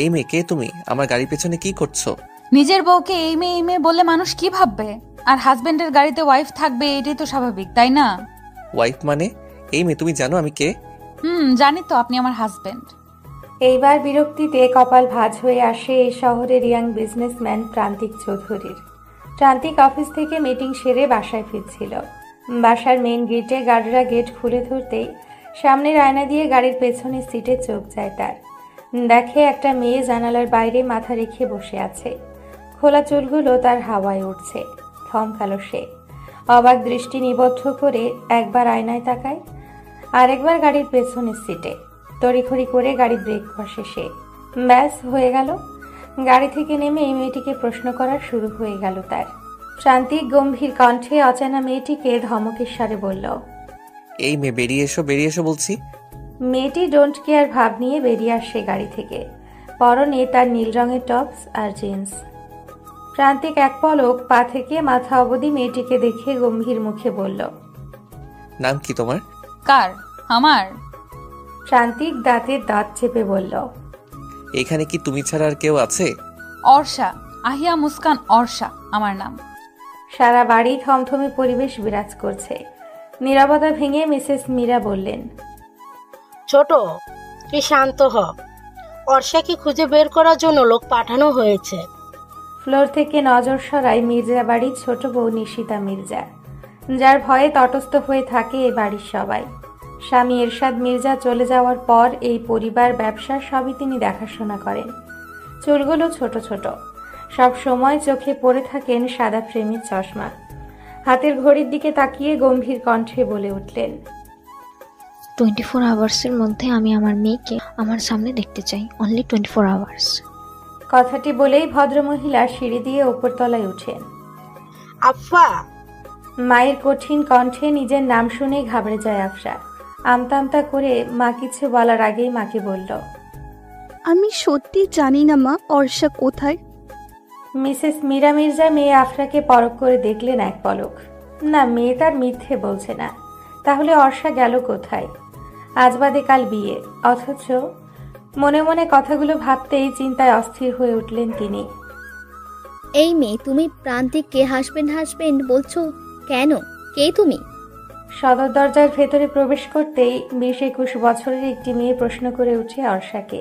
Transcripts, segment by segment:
এই মেয়ে, কে তুমি? আমার গাড়ির পেছনে কি করছো? নিজের বউকে এই মেয়ে বললে মানুষ কি ভাববে? আর হাজবেন্ডের গাড়িতে ওয়াইফ থাকবে, এটাই তো স্বাভাবিক, তাই না? ওয়াইফ মানে? এই মেয়ে, তুমি জানো আমি কে? জানি তো, আপনি আমার হাজবেন্ড। এইবার বিরক্তিতে কপাল ভাঁজ হয়ে আসে এই শহরের ইয়াং বিজনেসম্যান প্রান্তিক চৌধুরীর। প্রান্তিক অফিস থেকে মিটিং সেরে বাসায় ফিরছিল। বাসার মেইন গেটে গার্ডরা গেট খুলে ধরতেই সামনের আয়না দিয়ে গাড়ির পেছনের সিটে চোখ যায় তার। দেখে একটা মেয়ে জানালার বাইরে মাথা রেখে বসে আছে। খোলা চুলগুলো তার হাওয়ায় উঠছে। থমকালো সে। অবাক দৃষ্টি নিবদ্ধ করে একবার আয়নায় তাকায়, আরেকবার গাড়ির পেছনের সিটে। তড়িঘড়ি করে গাড়ি ব্রেক কষে সে। ব্যাস, হয়ে গেল। গাড়ি থেকে নেমে এই মেয়েটিকে প্রশ্ন করা শুরু হয়ে গেল তার। প্রান্তিক গম্ভীর কণ্ঠে অচেনা মেয়েটিকে ধমকের স্বরে বলল, এই মেয়ে, বেরিয়ে এসো, বেরিয়ে এসো বলছি। মেয়েটি ডোন্ট কেয়ার ভাব নিয়ে বেরিয়ে আসে গাড়ি থেকে। পরনে তার নীল রঙের টপস আর জিন্স। প্রান্তিক এক পলক পা থেকে মাথা অবধি মেয়েটিকে দেখে গম্ভীর মুখে বলল, নাম কি তোমার? কার? আমার? প্রান্তিক দাঁতের দাঁত চেপে বলল, এখানে কি তুমি ছাড়া আর কেউ আছে? অর্ষা, আহিয়া মুস্কান অর্ষা আমার নাম। সারা বাড়ি থমথমে পরিবেশ বিরাজ করছে। নীরবতা ভেঙে মিসেস মীরা বললেন, ছোট, তুই শান্ত হ। অর্ষাকে খুঁজে বের করার জন্য লোক পাঠানো হয়েছে। ফ্লোর থেকে নজর সরায় মির্জা বাড়ির ছোট বউ নিশিতা মির্জা, যার ভয়ে তটস্থ হয়ে থাকে এ বাড়ির সবাই। স্বামী এরশাদ মির্জা চলে যাওয়ার পর এই পরিবার ব্যবসা সবই তিনি দেখাশোনা করেন। চুলগুলো ছোট ছোট, সব সময় চোখে পড়ে থাকেন সাদা ফ্রেমের চশমা। হাতের ঘড়ির দিকে তাকিয়ে গম্ভীর কণ্ঠে বলে উঠলেন, 24 আওয়ার্সের মধ্যে আমি আমার মেয়েকে আমার সামনে দেখতে চাই। Only 24 hours. কথাটি বলেই ভদ্রমহিলা সিঁড়ি দিয়ে উপরতলায় উঠেন। আফা! মায়ের কঠিন কণ্ঠে নিজের নাম শুনে ঘাবড়ে যায় আফরা। আমতা আমতা করে মা কিছু বলার আগেই মাকে বলল, আমি সত্যি জানি না মা, অর্ষা কোথায়। মিসেস মীরা মির্জা মেয়ে আফরাকে পরখ করে দেখলেন এক পলক। না, মেয়ে তার মিথ্যে বলছে না। তাহলে অর্ষা গেল কোথায়? আজ বাদে কাল বিয়ে, অথচ মনে মনে কথাগুলো ভাবতেই চিন্তায় অস্থির হয়ে উঠলেন তিনি। এই মেয়ে, তুমি প্রান্তিককে হাজবেন্ড হাজবেন্ড বলছো কেন? কে তুমি? সদর দরজার ভেতরে প্রবেশ করতেই 20-21 বছরের একটি মেয়ে প্রশ্ন করে উঠে অর্ষাকে।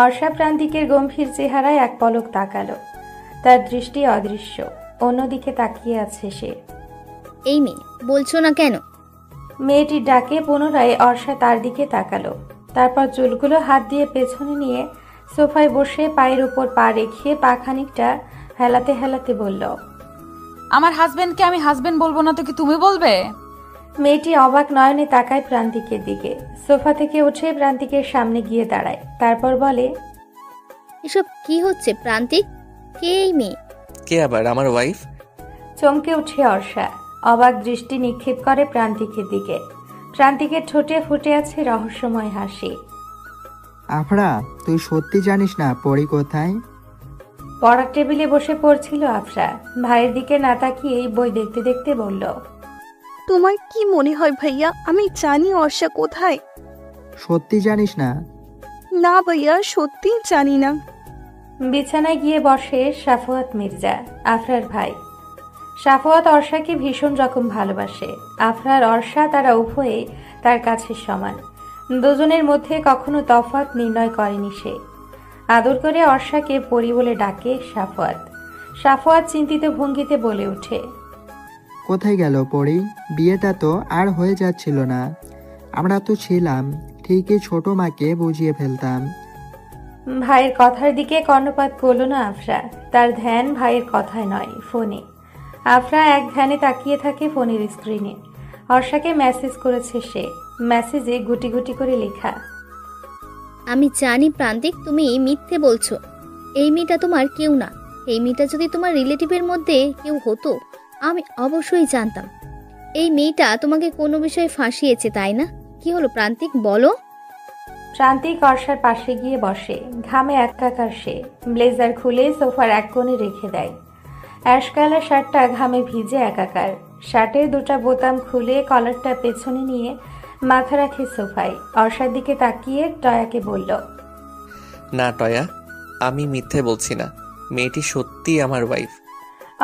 অর্ষা প্রান্তিকের গম্ভীর চেহারায় এক পলক তাকালো। তার দৃষ্টি অদৃশ্য, অন্যদিকে তাকিয়ে আছে সে। এই মেয়ে, বলছো না কেন? মেয়েটির ডাকে পুনরায় অর্ষা তার দিকে তাকালো। তারপর চুলগুলো হাত দিয়ে পেছনে নিয়ে সোফায় বসে পায়ের উপর পা রেখে পা খানিকটা হেলাতে হেলাতে বলল, আমার হাজবেন্ডকে আমি হাজবেন্ড বলবো না তো কি তুমি বলবে? মেয়েটি অবাক নয়নে তাকায় প্রান্তিকের দিকে। সোফা থেকে উঠে প্রান্তিকের সামনে গিয়ে দাঁড়ায়। তারপর বলে, এসব কি হচ্ছে প্রান্তিক? কে এই মেয়ে? কে আবার? আমার ওয়াইফ। চমকে উঠে অর্ষা অবাক দৃষ্টি নিক্ষেপ করে প্রান্তিকের দিকে। প্রান্তিকের ঠোঁটে ফুটে আছে রহস্যময় হাসি। আফরা, তুই সত্যি জানিস না পরি কোথায়? পড়ার টেবিলে বসে পড়ছিল আফরা। ভাইয়ের দিকে না তাকিয়েই বই দেখতে দেখতে বলল, তোমার কি মনে হয় ভাইয়া আমি জানি অর্ষা কোথায়? সত্যি জানিস না? না ভাইয়া, সত্যি জানি না। বিছানায় গিয়ে বসে সাফওয়াত মির্জা, আফরার ভাই। সাফওয়াত অর্ষাকে ভীষণ রকম ভালোবাসে। আফরার অর্ষা তারা উভয়ে তার কাছে সমান। দুজনের মধ্যে কখনো তফাৎ নির্ণয় করেনি সে। আদর করে অর্ষাকে পরি বলে ডাকে সাফওয়াত। সাফওয়াত চিন্তিত ভঙ্গিতে বলে ওঠে, কোথায় গেল পরি? বিয়েটা তো আর হয়ে যাচ্ছিল না। আমরা তো ছিলাম, ঠিকই ছোট মাকে বুঝিয়ে ফেলতাম। ভাইয়ের কথার দিকে কর্ণপাত করল না আফরা। তার ধ্যান ভাইয়ের কথায় নয়, ফোনে। আফরা এক ধ্যানে তাকিয়ে থাকে ফোনের স্ক্রিনে। অর্ষাকে মেসেজ করেছে সে। মেসেজে গুটি গুটি করে লেখা, আমি জানি প্রান্তিক, তুমি মিথ্যে বলছো। এই মেয়েটা তোমার কেউ না। এই মেয়েটা যদি তোমার রিলেটিভের মধ্যে কেউ হতো, আমি অবশ্যই জানতাম। এই মেয়েটা তোমাকে কোনো বিষয়ে ফাঁসিয়েছে, তাই না? কি হলো প্রান্তিক, বলো। প্রান্তিক অর্ষার পাশে গিয়ে বসে। ঘামে একাকার সে। ব্লেজার খুলে সোফার এক কোণে রেখে দেয়। অ্যাশ কালার শার্টটা ঘামে ভিজে একাকার। শার্টের দুটা বোতাম খুলে কলারটা পেছনে নিয়ে মাথা রাখে সোফায়। অর্ষার দিকে তাকিয়ে টয়াকে বলল, না টয়া, আমি মিথ্যে বলছি না, মেয়েটি সত্যি আমার ওয়াইফ।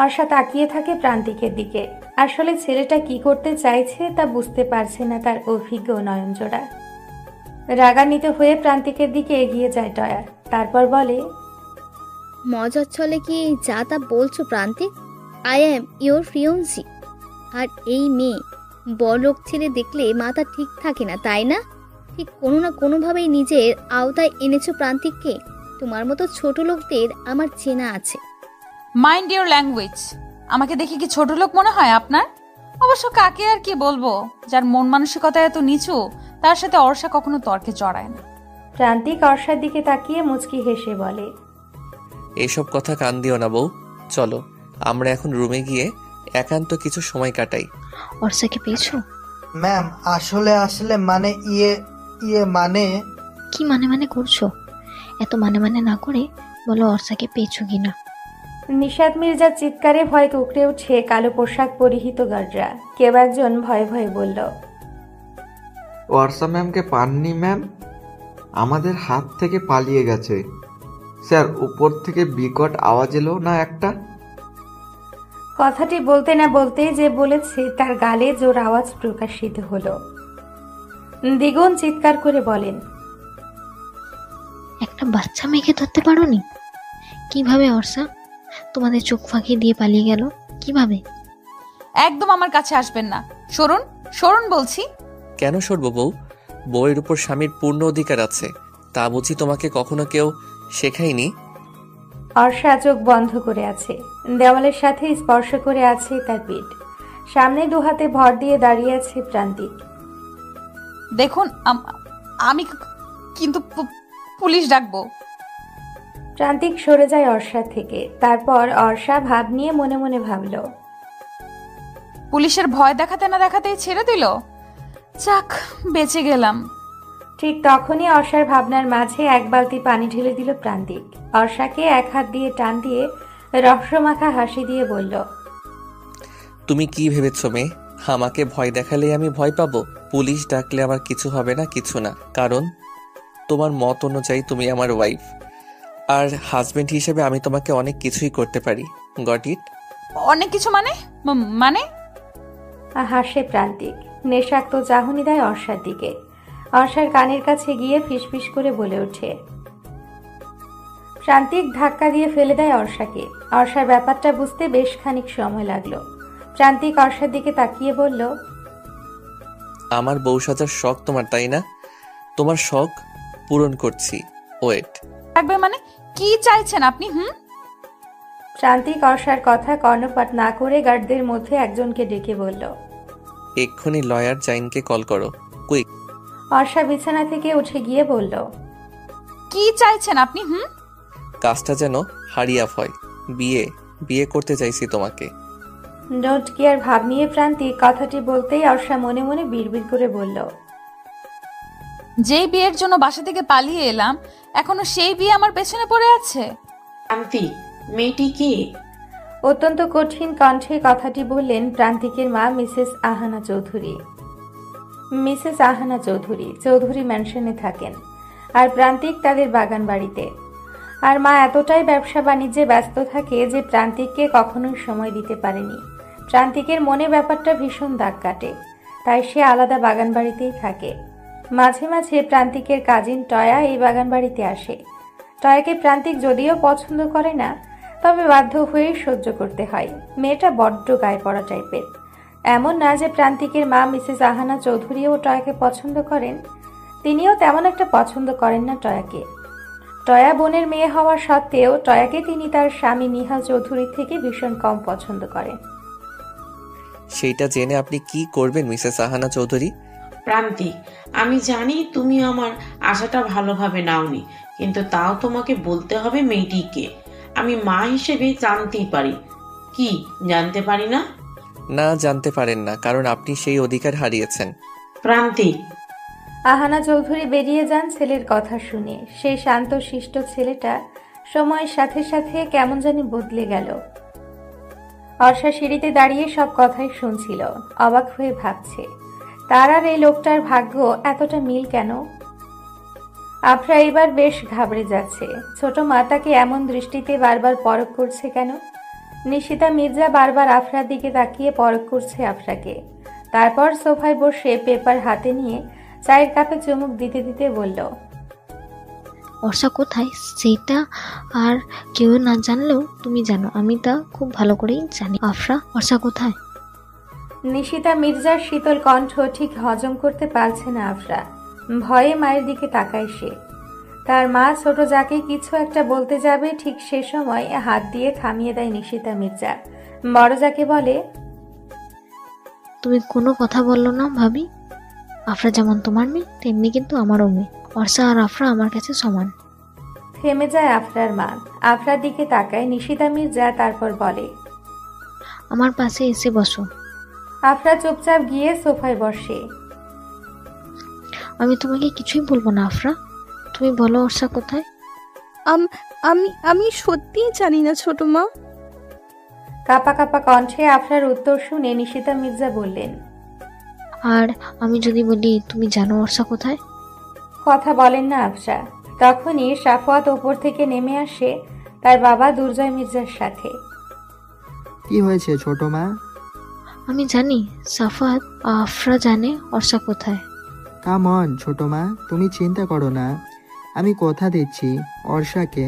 অর্ষা তাকিয়ে থাকে প্রান্তিকের দিকে। আসলে ছেলেটা কি করতে চাইছে তা বুঝতে পারছে না তার অভিজ্ঞ নয়নজোড়া। রাগান্বিত হয়ে প্রান্তিকের দিকে এগিয়ে যায় টয়া, তারপর বলে, মজার ছলে কি যা তা বলছো Prantik? I am your fiancee. আর এই মেয়ে বড়লোক ছেলে দেখলে মাথা ঠিক থাকে না, তাই না? ঠিক কোনো না কোনোভাবেই নিজের আওতায় এনেছো প্রান্তিককে। তোমার মতো ছোট লোকদের আমার চেনা আছে। Mind your language. আমাকে দেখে কি ছোট লোক মনে হয় আপনার? অবশ্য কাকে আর কি বলবো, যার মন মানসিকতা এত নিচু তার সাথে অর্ষা কখনো তর্কে জড়ায় না। প্রান্তিক অর্ষার দিকে তাকিয়ে মুচকি হেসে বলে, এইসব কথা কান দিও না বউ, চলো আমরা এখন রুমে গিয়ে একান্ত কিছু সময় কাটাই। অর্ষাকে পেয়েছো? ম্যাম আসলে আসলে মানে মানে কি মানে মানে করছো? এত মানে মানে না করে বলো অর্ষাকে পেয়েছো কিনা। নিশাত মির্জার চিৎকারে ভয় কুঁকড়ে উঠে কালো পোশাক পরিহিত গার্ডরা। কেউ একজন ভয়ে ভয়ে বলল, ওয়ার্সা ম্যামকে পাননি ম্যাম, আমাদের হাত থেকে পালিয়ে গেছে স্যার। উপর থেকে বিকট আওয়াজ এলো না একটা। কথাটি বলতে না বলতেই যে বলেছে তার গালে জোর আওয়াজ প্রকাশিত হলো। দ্বিগুণ চিৎকার করে বলেন, একটা বাচ্চা মেয়েকে ধরতে পারোনি? কিভাবে অর্ষা তোমাদের চোখ ফাঁকি দিয়ে পালিয়ে গেল? কিভাবে? একদম আমার কাছে আসবেন না, সরুন সরুন বলছি। কেন সরব বউ? বউয়ের উপর স্বামীর পূর্ণ অধিকার আছে, তা বুঝি তোমাকে কখনো কেউ শেখায়নি? অর্ষা চোখ বন্ধ করে আছে, দেওয়ালের সাথে স্পর্শ করে আছে তার পিঠ। সামনে দুহাতে ভর দিয়ে দাঁড়িয়ে আছে প্রান্তিক। দেখুন আমি কিন্তু পুলিশ ডাকবো। প্রান্তিক সরে যায় অর্ষা থেকে। তারপর অর্ষা ভাব নিয়ে মনে মনে ভাবল, পুলিশের ভয় দেখাতে না দেখাতেই ছেড়ে দিল। যাক, বেঁচে গেলাম। ঠিক তখনই অর্ষার ভাবনার মাঝে এক বালতি পানি ঢেলে দিল প্রান্তিক। অর্ষাকে এক হাত দিয়ে টান দিয়ে রহস্যমাখা হাসি দিয়ে বলল, তুমি কি ভেবেছো মেয়ে, আমাকে ভয় দেখালে আমি ভয় পাবো? পুলিশ ডাকলে আমার কিছু হবে না, কিছু না। কারণ তোমার মত অনুযায়ী তুমি আমার ওয়াইফ, আর হাজবেন্ড হিসেবে আমি তোমাকে অনেক কিছুই করতে পারি। Got it? অনেক কিছু মানে? মানে? হাসে প্রান্তিক। নেশাক্ত চাহনি দেয় অর্ষার দিকে। অর্ষার কানের কাছে গিয়ে ফিসফিস করে বলে ওঠে। প্রান্তিক ধাক্কা দিয়ে ফেলে দেয় অর্ষাকে। অর্ষার ব্যাপারটা বুঝতে বেশ খানিক সময় লাগলো। প্রান্তিক অর্ষার দিকে তাকিয়ে বলল, আমার বউ সাজার শখ তোমার, তাই না? তোমার শখ পূরণ করছি, ওয়েট। থাকবে মানে? কি চাইছেন আপনি? প্রান্তিক অর্ষার কথা কর্ণপাত না করে গার্ডদের মধ্যে একজনকে ডেকে বলল, এক্ষুনি লয়ার জাইনকে কল করো, কুইক। অর্ষা বিছানা থেকে উঠে গিয়ে বলল, কি চাইছেন আপনি? কাজটা যেন হারিয়া হয়। বিয়ে করতে চাইছি তোমাকে। ডোন্ট কেয়ার ভাব নিয়ে প্রান্তিক কথাটি বলতেই অর্ষা মনে মনে বিড়বিড় করে বলল, যেই বিয়ের জন্য বাসা থেকে পালিয়ে এলাম, এখনো সেই বিয়ে আমার পেছনে পড়ে আছে। প্রান্তিক, মেয়েটি কি? অত্যন্ত কঠিন কণ্ঠে কথাটি বললেন প্রান্তিকের মা মিসেস আহানা চৌধুরী। মিসেস আহানা চৌধুরী চৌধুরী ম্যানশনে থাকেন, আর প্রান্তিক তাদের বাগান বাড়িতে। আর মা এতটাই ব্যবসা বাণিজ্যে ব্যস্ত থাকে যে প্রান্তিককে কখনোই সময় দিতে পারেনি। প্রান্তিকের মনে ব্যাপারটা ভীষণ দাগ কাটে, তাই সে আলাদা বাগান বাড়িতেই থাকে। মাঝে মাঝে প্রান্তিকের কাজিন টয়া এই বাগান বাড়িতে আসে। টয়াকে প্রান্তিক যদিও পছন্দ করে না, তবে বাধ্য হয়ে সহ্য করতে হয়। মেয়েটা বড্ড গায়ে পড়া টাইপের। এমন না যে প্রান্তিকের মা মিসেস আহানা চৌধুরীও টয়াকে পছন্দ করেন, তিনিও তেমন একটা পছন্দ করেন না টয়াকে। টয়া বোনের মেয়ে হওয়া সত্ত্বেও টয়াকে তিনি তার স্বামী নিহাল চৌধুরীর থেকে ভীষণ কম পছন্দ করেন। সেইটা জেনে আপনি কি করবেন মিসেস আহানা চৌধুরী? প্রান্তিক, আমি জানি তুমি আমার আশাটা ভালোভাবে নাওনি, কিন্তু তাও তোমাকে বলতে হবে মেয়েটিকে। আমি মা হিসেবে জানতেই পারি। কি জানতে পারি না? না, জানতে পারেন না, কারণ আপনি সেই অধিকার হারিয়েছেন। প্রান্তিক। আহানা চৌধুরী বেরিয়ে যান ছেলের কথা শুনে। সেই শান্ত শিষ্ট ছেলেটা সময়ের সাথে সাথে কেমন জানি বদলে গেল। অর্ষা সিঁড়িতে দাঁড়িয়ে সব কথাই শুনছিল, অবাক হয়ে ভাবছে তার আর এই লোকটার ভাগ্য এতটা মিল কেন। আফরা এবার বেশ ঘাবড়ে যাচ্ছে। ছোট মা তাকে এমন দৃষ্টিতে বারবার পরখ করছে কেন? নিশিতা মির্জা বারবার আফরার দিকে তাকিয়ে পরখ করছে আফরাকে। তারপর সোফায় বসে পেপার হাতে নিয়ে চায়ের কাপে চুমুক দিতে দিতে বলল, অর্ষা কোথায় সেটা আর কেউ না জানলেও তুমি জানো, আমি তা খুব ভালো করেই জানি। আফরা, অর্ষা কোথায়? নিশিতা মির্জার শীতল কণ্ঠ ঠিক হজম করতে পারছে না আফরা। ভয়ে মায়ের দিকে তাকায় সে। তার মা ছোট যাকে কিছু একটা বলতে যাবে, ঠিক সে সময় হাত দিয়ে থামিয়ে দেয় নিশিতা মির্জা। বড় যাকে বলে, তুমি কোনো কথা বললো না ভাবি? আফরা যেমন তোমার মেয়ে, তেমনি কিন্তু আমারও মেয়ে। অর্ষা আর আফরা আমার কাছে সমান। থেমে যায় আফরার মা। আফরার দিকে তাকায় নিশিতা মির্জা, তারপর বলে, আমার পাশে এসে বসো। আফরা চুপচাপ গিয়ে সোফায় বসে। আমি তোমাকে কিছুই বলবো না আফরা, তুমি বলো অর্ষা কোথায়? আমি আমি সত্যিই জানি না ছোট মা। কাপা কাপা কণ্ঠে আফরার উত্তর শুনে নিশিতা মির্জা বললেন, আর আমি যদি বলি তুমি জানো অর্ষা কোথায়? কথা বলেন না আফরা। তখনই সাফওয়াত ওপর থেকে নেমে আসে তার বাবা দুর্জয় মির্জার সাথে। কি হয়েছে ছোট মা? আমি জানি সাফাত, আফরা জানে অর্ষা কোথায়। কাম অন ছোট মা, তুমি চিন্তা করো না। আমি কথা দিচ্ছি অর্ষাকে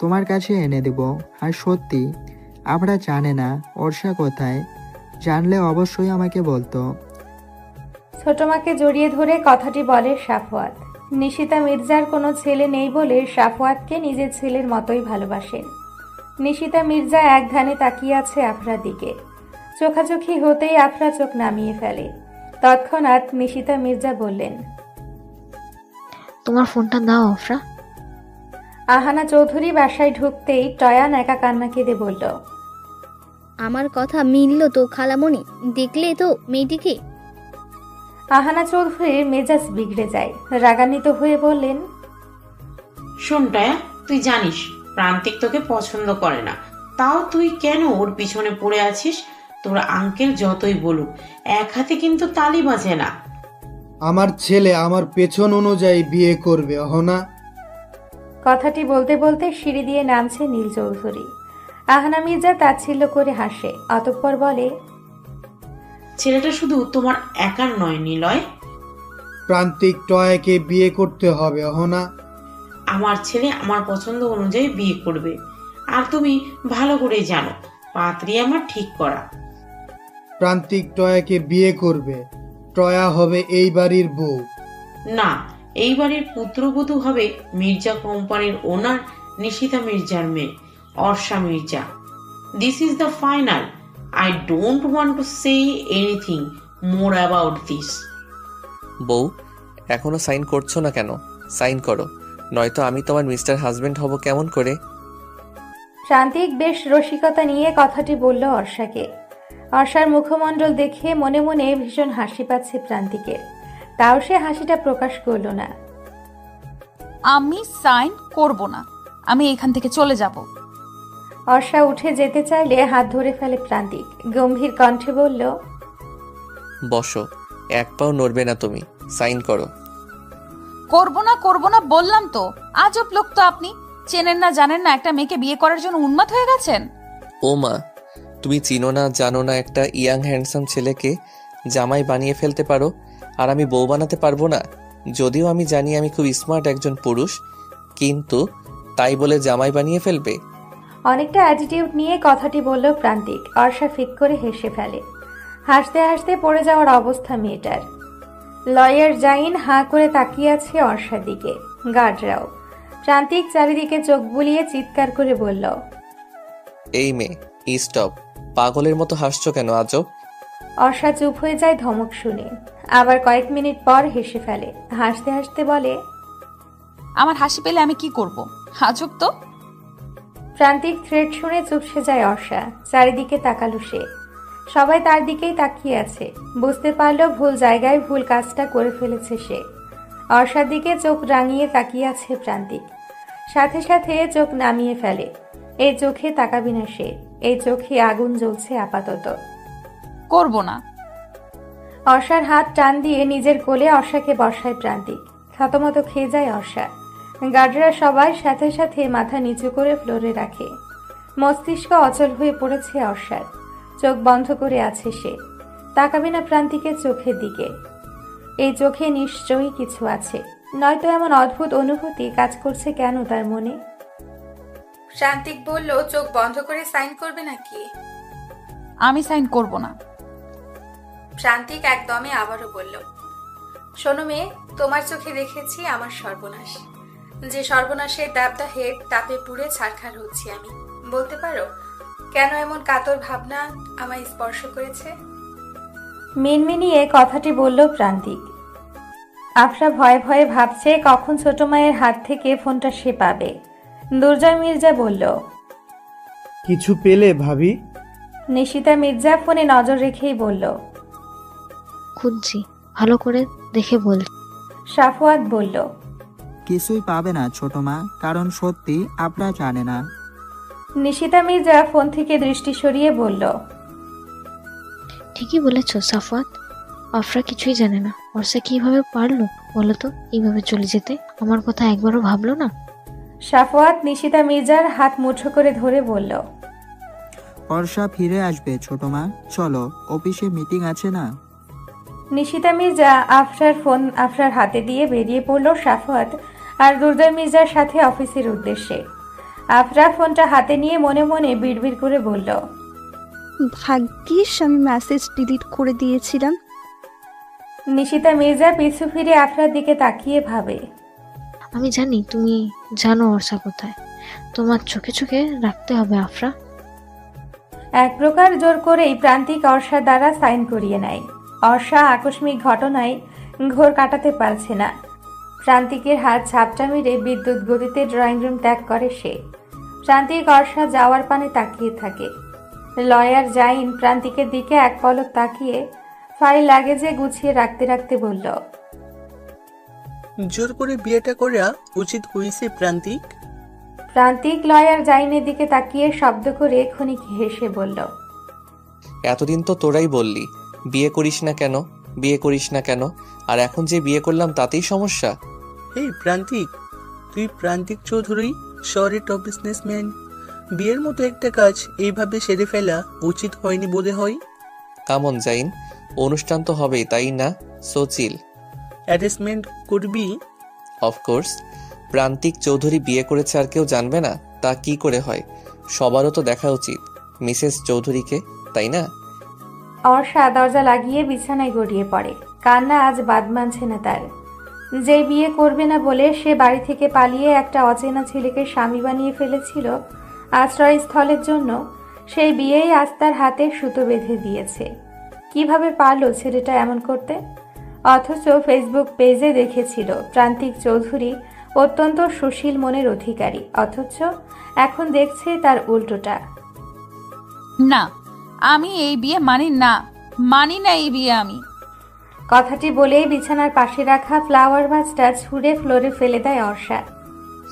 তোমার কাছে এনে দেব। আর সত্যি আমরা জানে না অর্ষা কোথায়, জানলে অবশ্যই আমাকে বলতো। ছোট মাকে জড়িয়ে ধরে কথাটি বলে সাফওয়াত। নিশিতা মির্জার কোনো ছেলে নেই বলে সাফওয়াতকে নিজের ছেলের মতোই ভালোবাসেন। নিশিতা মির্জা এক ধ্যানে তাকিয়ে আছে আফরার দিকে। চোখাচোখি হতেই আফরা চোখ নামিয়ে ফেলে। তৎক্ষণাৎ নিশিতা মির্জা বললেন, তোমার ফোনটা দাও আফরা। আহানা চৌধুরী বাসায় ঢুকতেই টয়ান একা কান্না কেঁদে বলল, আমার কথা মিলল তো খালামণি, দেখলে তো মেয়েটিকে। আহানা চৌধুরীর মেজাজ বিগড়ে যায়। রাগান্বিত হয়ে বললেন, শোন টয়া, তুই জানিস প্রান্তিক তোকে পছন্দ করে না, তাও তুই কেন ওর পিছনে পড়ে আছিস? তোর আঙ্কেল যতই বলুক, এক হাতে কিন্তু তালি বাজে না। আমার ছেলে আমার পেছন অনুযায়ী বিয়ে করবে অহনা। কথাটি বলতে বলতে সিঁড়ি দিয়ে নামছে নীল চৌধুরী। আহানা মির্জা তাচ্ছিল্য করে হাসে, অতঃপর বলে, ছেলেটা শুধু তোমার একার নয় নিলয়, প্রান্তিক টয়াকে বিয়ে করতে হবে অহনা। আমার ছেলে আমার পছন্দ অনুযায়ী বিয়ে করবে। আর তুমি ভালো করে জানো পাত্রী আমার ঠিক করা। প্রান্তিক টয়াকে বিয়ে করবে, টয়া হবে এই বাড়ির বউ। না, এই বাড়ির পুত্রবধূ হবে মির্জা কোম্পানির ওনার নিশিতা মির্জার মেয়ে Orsha Mirza. This is the final. I don't want to say anything more about this. বউ, এখনো সাইন করছো না কেন? সাইন করো, নয়তো আমি তোমার মিস্টার হাজবেন্ড হব কেমন করে? প্রান্তিক বেশ রসিকতা নিয়ে কথাটি বলল অর্ষাকে। অর্ষার মুখমণ্ডল দেখে মনে মনে ভীষণ হাসি পাচ্ছে প্রান্তিকের। তাও সে হাসিটা প্রকাশ করল না। আমি সাইন করব না, আমি এখান থেকে চলে যাব। অর্ষা উঠে যেতে চাইলে হাত ধরে ফেলে প্রান্তিক। গম্ভীর কণ্ঠে বলল, বসো, এক পাও নড়বে না তুমি। সাইন করো। করব না বললাম তো। আজব লোক তো আপনি। চেনেন না জানেন না একটা মেয়েকে বিয়ে করার জন্য উন্মাদ হয়ে গেছেন। ও মা, তুমি চিনো না জানো না একটা ইয়াং হ্যান্ডসাম ছেলেকে জামাই বানিয়ে ফেলতে পারো, আর আমি বউ বানাতে পারবো না? যদিও আমি জানি আমি খুব স্মার্ট একজন পুরুষ, কিন্তু তাই বলে জামাই বানিয়ে ফেলবে? অনেকটা অ্যাটিটিউড নিয়ে কথাটি বলল প্রান্তিক। অর্ষা ফিক করে হেসে ফেলে। হাসতে হাসতে পড়ে যাওয়ার অবস্থা মেয়েটার। লয়ার জাইন হাঁ করে তাকিয়ে আছে অর্ষার দিকে, গার্ডরাও। প্রান্তিক চারিদিকে চোখ বুলিয়ে চিৎকার করে বলল, এই মেয়ে, স্টপ! পাগলের মতো হাসছো কেন আজব? অর্ষা চুপ হয়ে যায় ধমক শুনে। আবার কয়েক মিনিট পর হেসে ফেলে। হাসতে হাসতে বলে, আমার হাসি পেলে আমি কি করব? আজব তো। প্রান্তিক থ্রেড শুনে চুপসে যায় অর্ষা। চারিদিকে তাকালো সে। সবাই তার দিকেই তাকিয়ে আছে। বুঝতে পারল ভুল জায়গায় ভুল কাজটা করে ফেলেছে সে। অর্ষার দিকে চোখ রাঙিয়ে তাকিয়ে আছে প্রান্তিক। সাথে সাথে চোখ নামিয়ে ফেলে। এই চোখে তাকাবি না সে। এই চোখে আগুন জ্বলছে আপাতত। করব না। অর্ষার হাত টান দিয়ে নিজের কোলে অর্ষাকে বসায় প্রান্তিক। থতমত খেয়ে যায় অর্ষা। গার্ডরা সবাই সাথে সাথে মাথা নিচু করে ফ্লোরে রাখে। মস্তিষ্ক অচল হয়ে পড়েছে অর্ষার। চোখ বন্ধ করে আছে সে। তাকাবে না প্রান্তিকের চোখের দিকে। এই চোখে নিশ্চয়ই কিছু আছে, নয়তো এমন অদ্ভুত অনুভূতি কাজ করছে কেন তার মনে। প্রান্তিক বলল, চোখ বন্ধ করে সাইন করবে নাকি? আমি সাইন করব না। প্রান্তিক একদমে আবারও বলল, শোনো মেয়ে, তোমার চোখে দেখেছি আমার সর্বনাশ। যে সর্বনাশের দাবদাহে তাপে পুড়ে ছারখার হচ্ছি আমি। বলতে পারো কেন এমন কাতর ভাবনা আমায় স্পর্শ করেছে? মিনমিনিয়ে কথাটি বলল প্রান্তিক। আফরা ভয়ে ভয়ে ভাবছে কখন ছোট মায়ের হাত থেকে ফোনটা সে পাবে। দুর্জয় মির্জা বলল, কিছু পেলে ভাবি? নিশিতা মির্জা ফোনে নজর রেখেই বলল, খুঁজছি, ভালো করে দেখে বল। সাফওয়াত বলল, কিছুই পাবে না ছোট মা, কারণ সত্যি আপনারা জানে না। নিশিতা মির্জা ফোন থেকে দৃষ্টি সরিয়ে বলল, ঠিকই বলেছ সাফওয়াত, আফরা কিছুই জানে না। অর্ষা কিভাবে পারলো বলো তো এইভাবে চলে যেতে? আমার কথা একবারও ভাবলো না? সাফওয়াত নিশিতা মির্জার হাত মুঠো করে ধরে বলল, অর্ষা ফিরে আসবে ছোট মা, চলো অফিসে মিটিং আছে না। নিশিতা মির্জা আফরার হাতে দিয়ে বেরিয়ে পড়ল সাফওয়াত আর দুর্জয় মির্জার সাথে অফিসের উদ্দেশ্যে। আফরা ফোনটা হাতে নিয়ে মনে মনে বিড়বিড় করে বলল, ভাগ্যিস আমি মেসেজ ডিলিট করে দিয়েছিলাম। নিশিতা মির্জা পিছু ফিরে আফরার দিকে তাকিয়ে ভাবে, আমি জানি তুমি জানো অর্ষা কোথায়। তোমার চোখে চোখে রাখতে হবে আফরা। এক প্রকার জোর করেই প্রান্তিক অর্ষার দ্বারা সাইন করিয়ে নেয়। অর্ষা আকস্মিক ঘটনায় ঘোর কাটাতে পারছে না। প্রান্তিকের হাত ঝাপটা মেরে বিদ্যুৎ গতিতে ড্রয়িং রুম ত্যাগ করে সে। প্রান্তিক অর্ষা যাওয়ার পানে তাকিয়ে থাকে। লয়ার জাইন প্রান্তিকের দিকে এক পলক তাকিয়ে ফাইল লাগেজে গুছিয়ে রাখতে রাখতে বলল, জোর করে বিয়েটা করা উচিত হয়েছে প্রান্তিক? প্রান্তিক লয়ার জাইনের দিকে তাকিয়ে শব্দ করে ক্ষণিক হেসে বলল, এতদিন তো তোরাই বললি বিয়ে করিস না কেন, বিয়ে করিস না কেন, আর এখন যে বিয়ে করলাম তাতেই সমস্যা? এই প্রান্তিক, তুই প্রান্তিক চৌধুরী, শহরের টপ বিজনেসম্যান। বিয়ের মতো একটা কাজ এইভাবে সেরে ফেলা উচিত হয়নি বোধ হয়। কামন জাইন, অনুষ্ঠান তো হবেই তাই না? সো চিল। অ্যারেঞ্জমেন্ট করবি? অফকোর্স। প্রান্তিক চৌধুরী বিয়ে করেছে আর কেউ জানবে না? তা কি করে হয়? সবারও তো দেখা উচিত মিসেস চৌধুরীকে, তাই না? অর্ষা দরজা লাগিয়ে বিছানায় গড়িয়ে পড়ে। কান্না আজ বাদ মানছে না তার। যে বিয়ে করবে না বলে সে বাড়ি থেকে পালিয়ে একটা অচেনা ছেলেকে স্বামী বানিয়ে ফেলেছিল আশ্রয়স্থলের জন্য, সেই বিয়েই আজ তার হাতে সুতো বেঁধে দিয়েছে। কিভাবে পারলো ছেলেটা এমন করতে? অথচ ফেসবুক পেজে দেখেছিল প্রান্তিক চৌধুরী অত্যন্ত সুশীল মনের অধিকারী, অথচ এখন দেখছে তার উল্টোটা। না, আমি এই বিয়ে মানি না, মানি না এই বিয়ে আমি। কথাটি বলেই বিছানার পাশে রাখা ফ্লাওয়ার ভাসটা ছুঁড়ে ফ্লোরে ফেলে দেয় অর্ষা।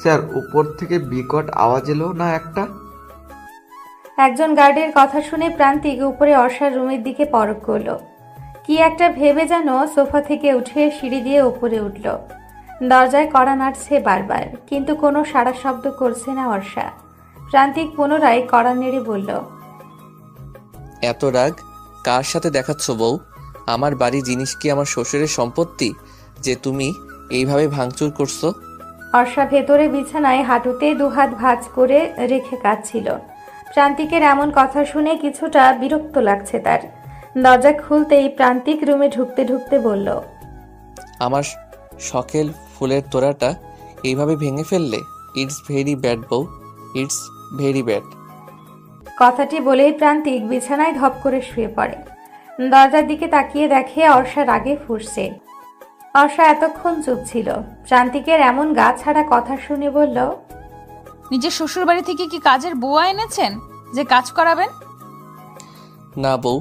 স্যার, উপর থেকে বিকট আওয়াজ এলো না একটা? একজন গার্ডের কথা শুনে প্রান্তিক উপরে অর্ষার রুমের দিকে পরখ করল। কি একটা ভেবে যেন সোফা থেকে উঠে সিঁড়ি দিয়ে উপরে উঠল। দরজায় কড়া নাড়ছে বারবার, কিন্তু কোনো সাড়া শব্দ করছে না অর্ষা। প্রান্তিক পুনরায় কড়া নেড়ে বলল, এত রাগ কার সাথে দেখাচ্ছ বউ? আমার বাড়ি জিনিস কি আমার শ্বশুরের সম্পত্তি যে তুমি এইভাবে ভাঙচুর করছো? অর্ষা ভেতরে বিছানায় হাঁটুতে দুহাত ভাঁজ করে রেখে কাঁদছিল। প্রান্তিকের এমন কথা শুনে কিছুটা বিরক্ত লাগছে তার। দরজা খুলতেই প্রান্তিক রুমে ঢুকতে ঢুকতে বলল, আমার শখের ফুলের তোড়াটা এইভাবে ভেঙে ফেললে? ইটস ভেরি ব্যাড বউ, ইটস ভেরি ব্যাড। কথাটি বলেই প্রান্তিক বিছানায় ধপ করে শুয়ে পড়ে। দরজার দিকে তাকিয়ে দেখে অর্ষা রাগে ফুঁসছে। অর্ষা এতক্ষণ চুপ ছিল। প্রান্তিকের এমন গা ছাড়া কথা শুনে বলল, নিজের শ্বশুর বাড়ি থেকে কি কাজের বুয়া এনেছেন যে কাজ করাবেন? না বউ,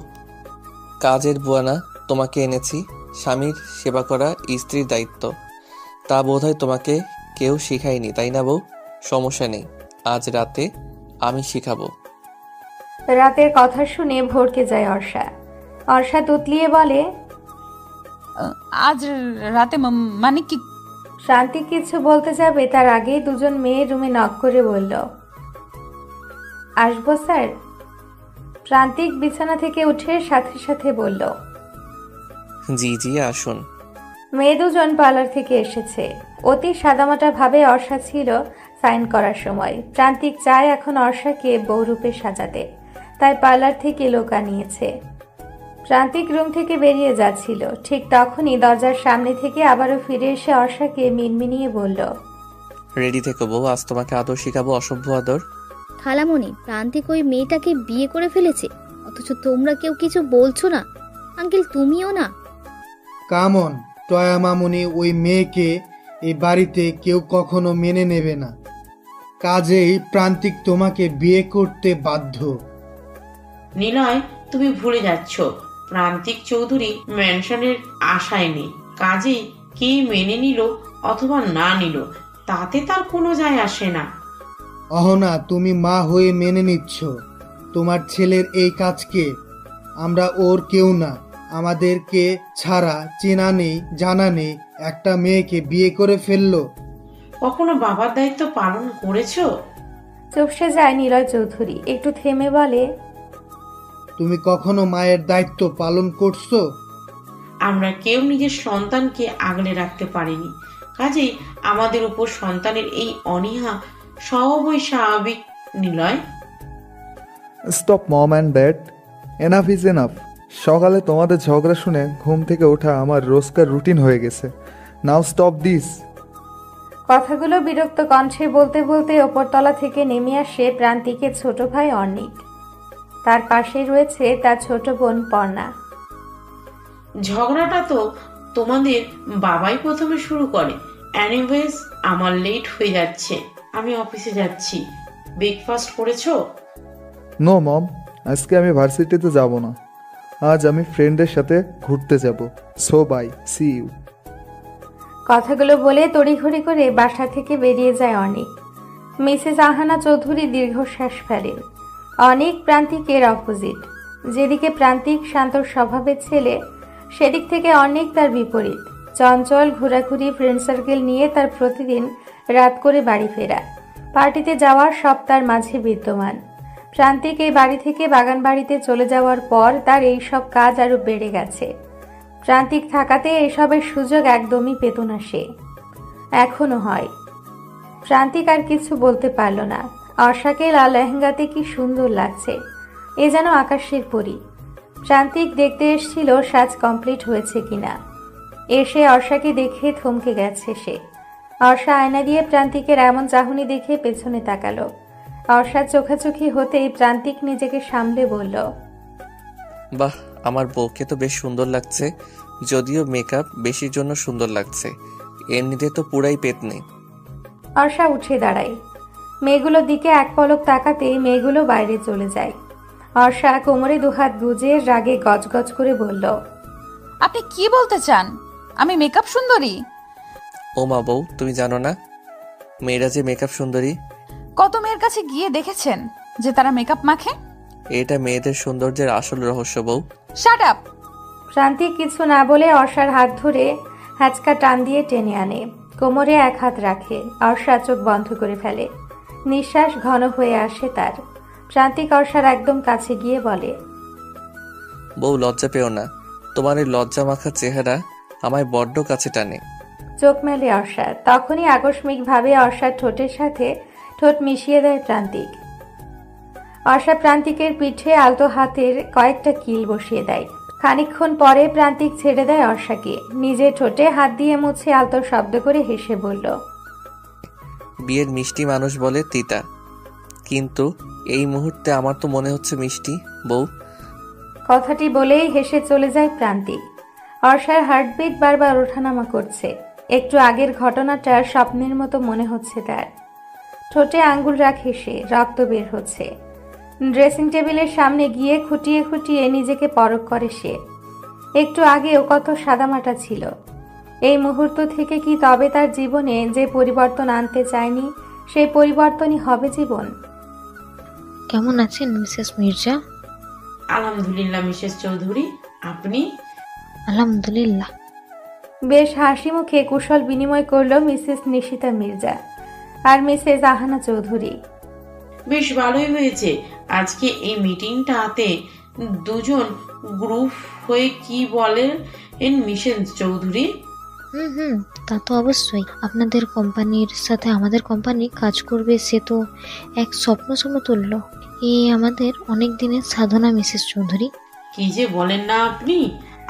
কাজের বুয়া না, তোমাকে এনেছি। স্বামীর সেবা করা স্ত্রীর দায়িত্ব। তা বোধহয় তোমাকে কেউ শিখায়নি, তাই না বউ? সমস্যা নেই, আজ রাতে আমি শিখাবো। রাতের কথা শুনে ভড়কে যায় অর্ষা। অর্ষা তুতলিয়ে বলে, আজ রাতে মানে কি? প্রান্তিক কিছু বলতে যাবে তার আগেই দুজন মেয়ে রুমে নক করে বলল, আসবো স্যার? প্রান্তিক বিছানা থেকে উঠে সাথে সাথে বলল, জি জি আসুন। মেয়ে দুজন পার্লার থেকে এসেছে। অতি সাদামাটা ভাবে অর্ষা ছিল সাইন করার সময়। প্রান্তিক চায় এখন অর্ষাকে বউরূপে সাজাতে, তাই পার্লার থেকে লোক আনিয়েছে। প্রান্তিক রুম থেকে বেরিয়ে যাচ্ছিল, ঠিক তখনই দরজার সামনে থেকে আবারও ফিরে এসে অর্ষাকে মিনমিনিয়ে বলল, রেডি থেকো বউ, আজ তোমাকে আদর শিখাবো, অসভ্য আদর। খালামণি, প্রান্তিক ওই মেয়েটাকে বিয়ে করে ফেলেছে, অথচ তোমরা কেউ কিছু বলছো না। আঙ্কেল তুমিও না। কামন, টয়া মামুনি ওই মেয়েকে এই বাড়িতে কেউ কখনো মেনে নেবে না। কাজেই প্রান্তিক তোমাকে বিয়ে করতে বাধ্য। নিলয়, তুমি ভুলে যাচ্ছ প্রান্তিক চৌধুরী ম্যানশনের আশায় নেই। কাজেই কে মেনে নিল অথবা না নিল তাতে তার কোনো যায় আসে না। অহনা, তুমি মা হয়ে মেনে নিচ্ছ তোমার ছেলের এই কাজকে। আমরা ওর কেউ না। আমাদেরকে ছাড়া চেনা নেই জানা নেই একটা মেয়েকে বিয়ে করে ফেললো। কখনো বাবার দায়িত্ব পালন করেছো? চুপসে যায় নিলয় চৌধুরী। একটু থেমে বলে, তুমি কখনো মায়ের দায়িত্ব পালন করছো? আমরা কেউ নিজের সন্তানকে আগলে রাখতে পারিনি, কাজেই আমাদের উপর সন্তানের এই অনীহা স্বভাবই স্বাভাবিক। Niloy, stop mom and dad, enough is enough. সকালে তোমাদের ঝগড়া শুনে ঘুম থেকে ওঠা আমার রোজকার রুটিন হয়ে গেছে। Now stop this. কথাগুলো বিরক্ত কণ্ঠে বলতে বলতে ওপরতলা থেকে নেমে আসে প্রান্তিকের ছোট ভাই অর্ণিক। তার পাশে রয়েছে তার ছোট বোন পর্ণা। ঝগড়াটা তো তোমাদের বাবাই প্রথমে শুরু করে। এনিওয়েজ, আমার লেট হয়ে যাচ্ছে, আমি অফিসে যাচ্ছি। ব্রেকফাস্ট করেছো? নো মম, আজকে আমি ভার্সিটিতে যাব না। আজ আমি ফ্রেন্ডের সাথে ঘুরতে যাব। So bye, see you. কথাগুলো বলে তড়িঘড়ি করে বাসা থেকে বেরিয়ে যায় অনেক। মিসেস আহানা চৌধুরী দীর্ঘশ্বাস ফেলেন। অনেক প্রান্তিকের অপোজিট। যেদিকে প্রান্তিক শান্ত স্বভাবের ছেলে, সেদিক থেকে অনেক তার বিপরীত। চঞ্চল, ঘোরাঘুরি, ফ্রেন্ড সার্কেল নিয়ে তার প্রতিদিন রাত করে বাড়ি ফেরা, পার্টিতে যাওয়ার সব তার মাঝে বিদ্যমান। প্রান্তিক এই বাড়ি থেকে বাগান বাড়িতে চলে যাওয়ার পর তার এই সব কাজ আরো বেড়ে গেছে। প্রান্তিক থাকাতে এসবের সুযোগ একদমই পেত না সে। এখনো হয়। প্রান্তিক আর কিছু বলতে পারল না। অর্ষাকে লাল লেহেঙ্গাতে কি সুন্দর লাগছে, এ যেন আকাশের পরী। প্রান্তিক দেখতে এসেছিল সাজ কমপ্লিট হয়েছে কিনা। এসে অর্ষাকে দেখে থমকে গেছে সে। অর্ষা আয়না দিয়ে প্রান্তিকের এমন চাহনি দেখে পেছনে তাকালো। অর্ষার চোখাচোখি হতেই প্রান্তিক নিজেকে সামলে বলল, বাহ, আমার বউকে তো বেশ সুন্দর লাগছে, যদিও মেকআপ বেশির জন্য সুন্দর লাগছে, এমনিতে তো পুরাই পেতনি। অর্ষা উঠে দাঁড়ায়। মেয়েগুলোর দিকে এক পলক তাকাতেই মেয়েগুলো বাইরে চলে যায়। অর্ষা কোমরে দুহাত গুজে রাগে গজগজ করে বলল, আপনি কি বলতে চান? আমি মেকআপ সুন্দরী? ও মা বউ, তুমি জানো না মেয়েরা যে মেকআপ সুন্দরী? কত মেয়ের কাছে গিয়ে দেখেছেন যে তারা মেকআপ মাখে? এটা মেয়েদের সৌন্দর্যের আসল রহস্য বউ। Shut up! প্রান্তিক কিছু না বলে অর্ষার হাত ধরে হ্যাচকা টান দিয়ে টেনে আনে। কোমরে এক হাত রাখে। অর্ষা চোখ বন্ধ করে ফেলে। নিঃশ্বাস ঘন হয়ে আসে তার। প্রান্তিক অর্ষার একদম কাছে গিয়ে বলে, বউ লজ্জা পেও না, তোমার এই লজ্জা মাখা চেহারা আমায় বড্ড কাছে টানে। চোখ মেলে অর্ষা। তখনই আকস্মিকভাবে অর্ষার ঠোঁটের সাথে ঠোঁট মিশিয়ে দেয় প্রান্তিক। অর্ষা প্রান্তিকের পিঠে আলতো হাতের কয়েকটা কিল বসিয়ে দেয়। খানিকক্ষণ পরে প্রান্তিক ছেড়ে দেয় অর্ষাকে। নিজের ঠোঁটে হাত দিয়ে মুছে আলতো শব্দ করে হেসে বলল, বিয়ের মিষ্টি মানুষ বলে তিতা, কিন্তু এই মুহূর্তে আমার তো মনে হচ্ছে মিষ্টি বউ। কথাটি বলেই হেসে চলে যায় প্রান্তিক। অর্ষার হার্টবিট বারবার ওঠানামা করছে। একটু আগের ঘটনাটা স্বপ্নের মতো মনে হচ্ছে তার। ঠোঁটে আঙ্গুল রাখে সে, রক্ত বের হচ্ছে। ড্রেসিং টেবিলের সামনে গিয়ে খুঁটিয়ে খুঁটিয়ে নিজেকে পরখ করে সে। একটু আগেও কত সাদামাটা ছিল। এই মুহূর্ত থেকে কি তবে তার জীবনে যে পরিবর্তন আনতে চায়নি সেই পরিবর্তনই হবে জীবন? কেমন আছেন মিসেস মির্জা? আলহামদুলিল্লাহ মিসেস চৌধুরী, আপনি? আলহামদুলিল্লাহ। বেশ হাসি মুখে কুশল বিনিময় করল মিসেস নিশিতা মির্জা আর মিসেস আহানা চৌধুরী। বেশ ভালোই হয়েছে আজকে এই মিটিংটাতে দুজন গ্রুপ হয়ে কি বলেন মিসেস চৌধুরী? হুম, তা তো অবশ্যই। আপনাদের কোম্পানির সাথে আমাদের কোম্পানি কাজ করবে, সে তো এক স্বপ্ন সমতুল্য। এ আমাদের অনেক দিনের সাধনা মিসেস চৌধুরী। কি যে বলেন না আপনি।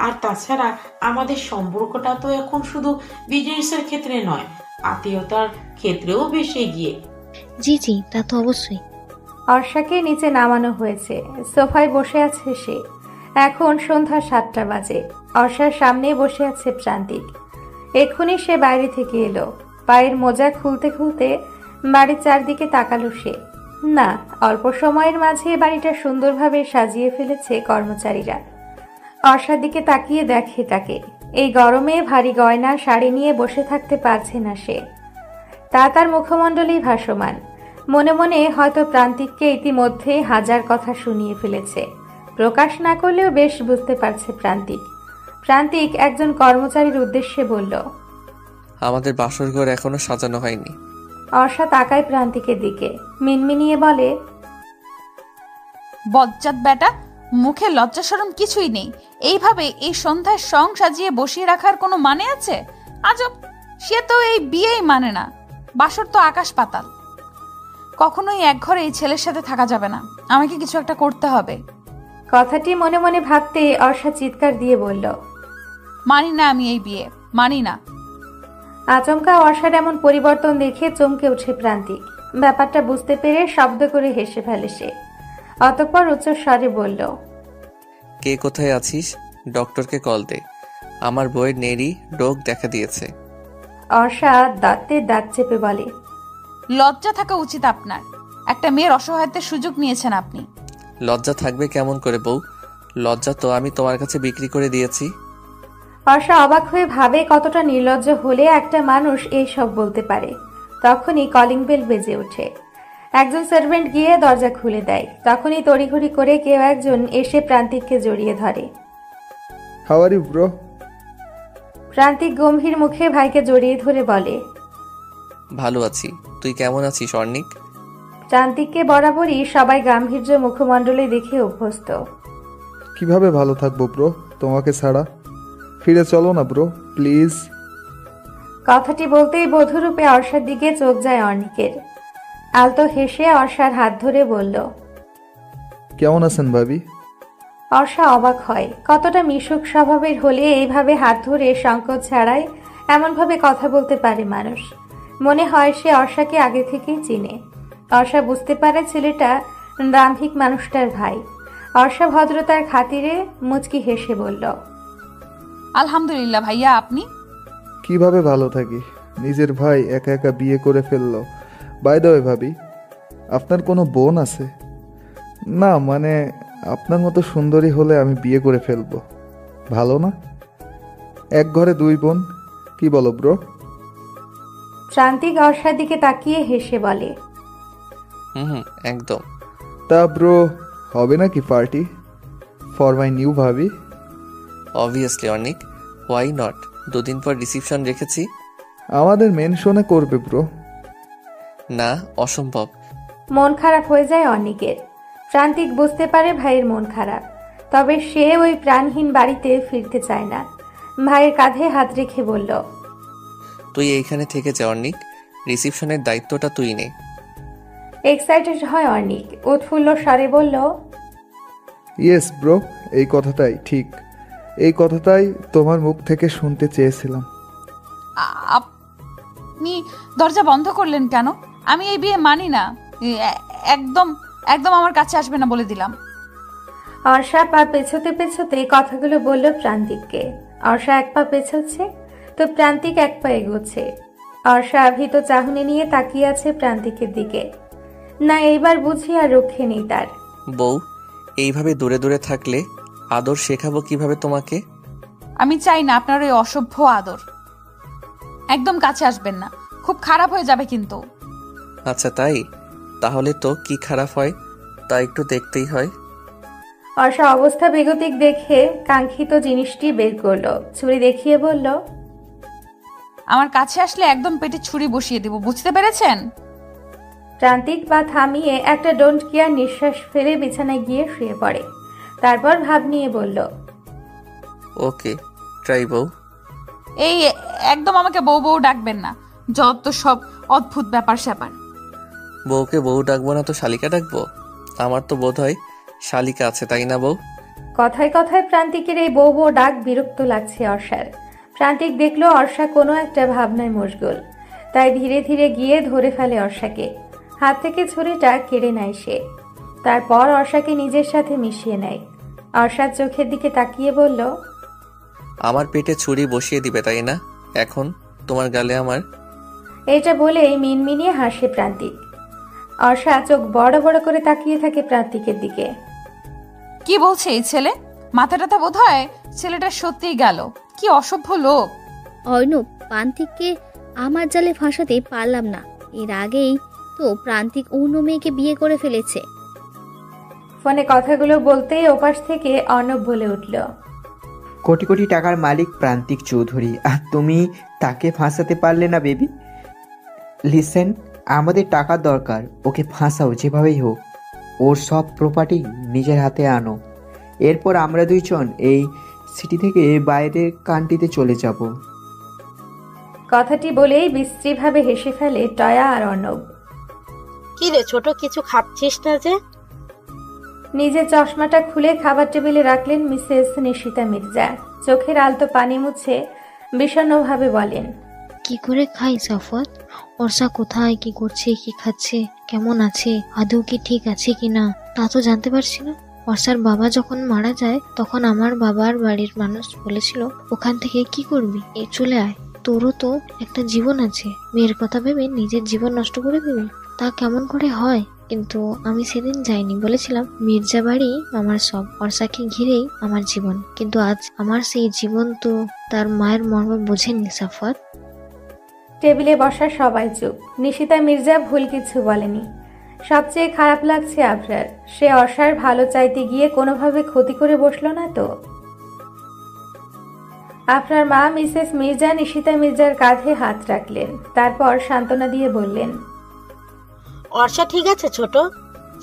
আর তাছাড়া আমাদের সম্পর্কটা তো এখন শুধু বিজনেসের ক্ষেত্রে নয়, আত্মীয়তার ক্ষেত্রেও বেশ এগিয়ে। জি, তা তো অবশ্যই। অর্ষাকে নিচে নামানো হয়েছে, সোফায় বসে আছে সে। এখন সন্ধ্যা 7টা বাজে। অর্ষার সামনে বসে আছে প্রান্তিক। এক্ষুনি সে বাইরে থেকে এলো। পায়ের মোজা খুলতে খুলতে বাড়ির চারদিকে তাকালো সে। না, অল্প সময়ের মাঝে বাড়িটা সুন্দরভাবে সাজিয়ে ফেলেছে কর্মচারীরা। অর্ষার দিকে তাকিয়ে দেখে তাকে। এই গরমে ভারী গয়না শাড়ি নিয়ে বসে থাকতে পারছে না সে। তার মুখমণ্ডলেই ভাসমান। মনে মনে হয়তো প্রান্তিককে ইতিমধ্যে হাজার কথা শুনিয়ে ফেলেছে। প্রকাশ না করলেও বেশ বুঝতে পারছে প্রান্তিক একজন কর্মচারীর উদ্দেশ্যে বলল, আমাদের বাসর ঘর এখনো সাজানো হয়নি। অর্ষা তাকায় প্রান্তিকের দিকে, মিনমিনিয়ে বলে, বজ্জাত বেটা, মুখে লজ্জা শরম কিছুই নেই। এইভাবে এই সন্ধ্যায় সং সাজিয়ে বসিয়ে রাখার কোনো মানে আছে? আজব, সে তো এই বিয়েই মানে না। বাসর তো আকাশ পাতাল। কখনোই এক ঘরে এই ছেলের সাথে থাকা যাবে না। আমাকে কিছু একটা করতে হবে। কথাটি মনে মনে ভাবতে অর্ষা চিৎকার দিয়ে বলল, মানি না আমি এই বিয়ে, মানি না। আচমকা অর্ষার এমন পরিবর্তন দেখে চমকে ওঠে প্রান্তিক। ব্যাপারটা বুঝতে পেরে শব্দ করে হেসে ফেলে সে। অতঃপর উচ্চস্বরে বলল, কে কোথায় আছিস? ডক্টরকে কল দে, আমার বইয়ের নেড়ি রোগ দেখা দিয়েছে। অর্ষা দাঁতে দাঁত চেপে বলে, লজ্জা থাকা উচিত আপনার। একটা মেয়ের অসহায়ত্বের সুযোগ নিয়েছেন আপনি। লজ্জা থাকবে কেমন করে বউ? লজ্জা তো আমি তোমার কাছে বিক্রি করে দিয়েছি। অর্ষা অবাক হয়ে ভাবে কতটা নির্লজ্জ হলে একটা মানুষ এই সব বলতে পারে। তখনই কলিং বেল বেজে ওঠে। একজন সার্ভেন্ট গিয়ে দরজা খুলে দেয়। তখনই তড়িঘড়ি করে কেউ একজন এসে প্রান্তিককে জড়িয়ে ধরে। How are you bro? Prantik গম্ভীর মুখে ভাইকে জড়িয়ে ধরে বলে, ভালো আছি, তুই কেমন আছিস অর্ণিক? প্রান্তিককে বরাবরই সবাই গাম্ভীর্য মুখমণ্ডলে দেখে অভ্যস্ত। কিভাবে ভালো থাকবো ব্রো তোমাকে ছাড়া? ফিরে চলো না ব্রো, প্লিজ। কথাটি বলতেই বধূরূপে অর্ষার দিকে চোখ যায় অর্ণিকের। আলতো হেসে অর্ষার হাত ধরে বলল, কেমন আছেন ভাবি? অর্ষা অবাক হয়। কতটা মিশুক স্বভাবের হলে এইভাবে হাত ধরে সংকোচ ছাড়াই এমনভাবে কথা বলতে পারে মানুষ। মনে হয় সে অর্ষাকে আগে থেকেই চিনে। অর্ষা বুঝতে পারে ছেলেটা দাম্ভিক মানুষটার ভাই। অর্ষা ভদ্রতার খাতিরে মুচকি হেসে বলল, আলহামদুলিল্লাহ ভাইয়া, আপনি? কিভাবে ভালো থাকি, নিজের ভাই একা একা বিয়ে করে ফেললো। বাই দ্য ওয়ে ভাবি, আপনার কোনো বোন আছে? না মানে আপনার মতো সুন্দরী হলে আমি বিয়ে করে ফেলবো। ভালো না? এক ঘরে দুই বোন, কি বলো ব্রো? প্রান্তিক অর্ষার দিকে তাকিয়ে হেসে বলে, হুম, একদম। তা ব্রো, হবে নাকি পার্টি ফর মাই নিউ ভাবি? Obviously Arnik, why not. 2 দিন পর রিসিপশন রেখেছি। আমাদের মেনশনে করবে ব্রো। না, অসম্ভব। মন খারাপ হয়ে যায় অর্ণিকের। প্রান্তিক বুঝতে পারে ভাইয়ের মন খারাপ, তবে সে ওই প্রাণহীন বাড়িতে ফিরতে চায় না। ভাইয়ের কাঁধে হাত রেখে বলল, তুই এইখানে থেকে যা অর্ণিক, রিসিপশনের দায়িত্বটা তুই নে। এক্সাইটেড হয় অর্ণিক, উৎফুল্ল স্বরে বলল, ইয়েস ব্রো, এই কথাটাই ঠিক। এই কথাটাই তোমার মুখ থেকে শুনতে চেয়েছিলাম। আপনি দরজা বন্ধ করলেন কেন? আমি এই বিয়ে মানি না। একদম একদম আমার কাছে আসবে না বলে দিলাম। অর্ষা পা পেছোতে পেছোতে কথাগুলো বলল প্রান্তিককে। অর্ষা এক পা পেছোচ্ছে তো প্রান্তিক এক পা এগোচ্ছে। অর্ষা ভীত চাহনি নিয়ে তাকিয়ে আছে প্রান্তিকের দিকে। না, এইবার বুঝি আর রক্ষে নেই তার। বউ, এইভাবে দূরে দূরে থাকলে আদর শেখাবো কিভাবে তোমাকে? আমি চাই না আপনার ওই অসভ্য আদর। একদম কাছে আসবেন না, খুব খারাপ হয়ে যাবে কিন্তু। আচ্ছা তাই? তাহলে তো কি খারাপ হয় তা একটু দেখতেই হয়। অর্ষা অবস্থা বেগতিক দেখে কাঙ্ক্ষিত জিনিসটি বের করলো, ছুরি দেখিয়ে বলল, আমার কাছে আসলে একদম পেটে ছুরি বসিয়ে দেব, বুঝতে পেরেছেন? প্রান্তিক পা থামিয়ে একটা ডোন্ট কেয়ার নিঃশ্বাস ফেলে বিছানায় গিয়ে শুয়ে পড়ে। তারপর ভাব নিয়ে বলল, ওকে, ট্রাই বউ। এই একদম আমাকে বউ বউ ডাকবেন না, যত সব অদ্ভুত ব্যাপার স্যাপার। বউকে বউ ডাকবো না তো শালিকা ডাকবো? আমার তো বোধ হয় শালিকা আছে, তাই না বউ? কথায় কথায় প্রান্তিকের এই বউ বউ ডাক বিরক্ত লাগছে অর্ষার। প্রান্তিক দেখলো অর্ষা কোনো একটা ভাবনায় মশগুল, তাই ধীরে ধীরে গিয়ে ধরে ফেলে অর্ষাকে। হাত থেকে ছুরিটা কেড়ে নেয় সে। তারপর অর্ষাকে নিজের সাথে মিশিয়ে নেয়। অর্ষার চোখের দিকে তাকিয়ে বলল, আমার পেটে ছুরি বসিয়ে দিবে তাই না? এখন তোমার গালে আমার। এটা বলেই মিনমিনিয়ে হাসে প্রান্তিক। অর্ষা চোখ বড় বড় করে তাকিয়ে থাকে প্রান্তিকের দিকে। কি বলছে এই ছেলে? মাথা টাথা বোধ হয় ছেলেটা সত্যিই গেল। কি অসভ্য লোক। অর্ণব, প্রান্তিককে আমার জালে ফাঁসাতে পারলাম না। এর আগেই তো প্রান্তিক অন্য মেয়েকে বিয়ে করে ফেলেছে। ফোনে কথাগুলো বলতেই ওপাশ থেকে অর্ণব বলে উঠল, কোটি কোটি টাকার মালিক প্রান্তিক চৌধুরী, আর তুমি তাকে ফাঁসাতে পারলে না বেবি। লিসেন, আমাদের টাকার দরকার, ওকে ফাঁসাও যেভাবেই হোক। ওর সব প্রপার্টি নিজের হাতে আনো। এরপর আমরা দুইজন এই সিটি থেকে বাইরের কান্ট্রিতে চলে যাব। কথাটি বলেই বিশ্রীভাবে হেসে ফেলে টয়া আর অর্ণব। কি রে ছোট, কিছু খাচ্ছিস না যে? নিজের চশমাটা খুলে খাবার টেবিলে রাখলেন মিসেস নিশিতা মির্জা। চোখের আলতো পানি মুছে বিষণ্ণভাবে বলেন, কি করে খাই সাফওয়াত? অর্ষা কোথায়, কি করছে, কি খাচ্ছে, কেমন আছে, আদৌ কি ঠিক আছে কিনা তা তো জানতে পারছি না। অর্ষার বাবা যখন মারা যায় তখন আমার বাবার বাড়ির মানুষ বলেছিল, ওখান থেকে কি করবি, চলে আয়, তোরও তো একটা জীবন আছে। মেয়ের কথা ভেবে নিজের জীবন নষ্ট করে দিবি, তা কেমন করে হয়? কিন্তু আমি সেদিন যাইনি, বলেছিলাম মির্জা বাড়ি আমার সব, অর্ষাকে ঘিরেই আমার জীবন। কিন্তু আজ আমার সেই জীবন তো তার মায়ের মর্ম বোঝেনি সাফওয়াত। টেবিলে বসা সবাই চুপ। নিশিতা মির্জা ভুল কিছু বলেনি। সবচেয়ে খারাপ লাগছে আবরার, সে অর্ষার ভালো চাইতে গিয়ে কোনোভাবে ক্ষতি করে বসলো না তো। আপনার মা মিসেস মির্জা নিশিতা মির্জার কাঁধে হাত রাখলেন। তারপর সান্ত্বনা দিয়ে বললেন, অর্ষা ঠিক আছে ছোট,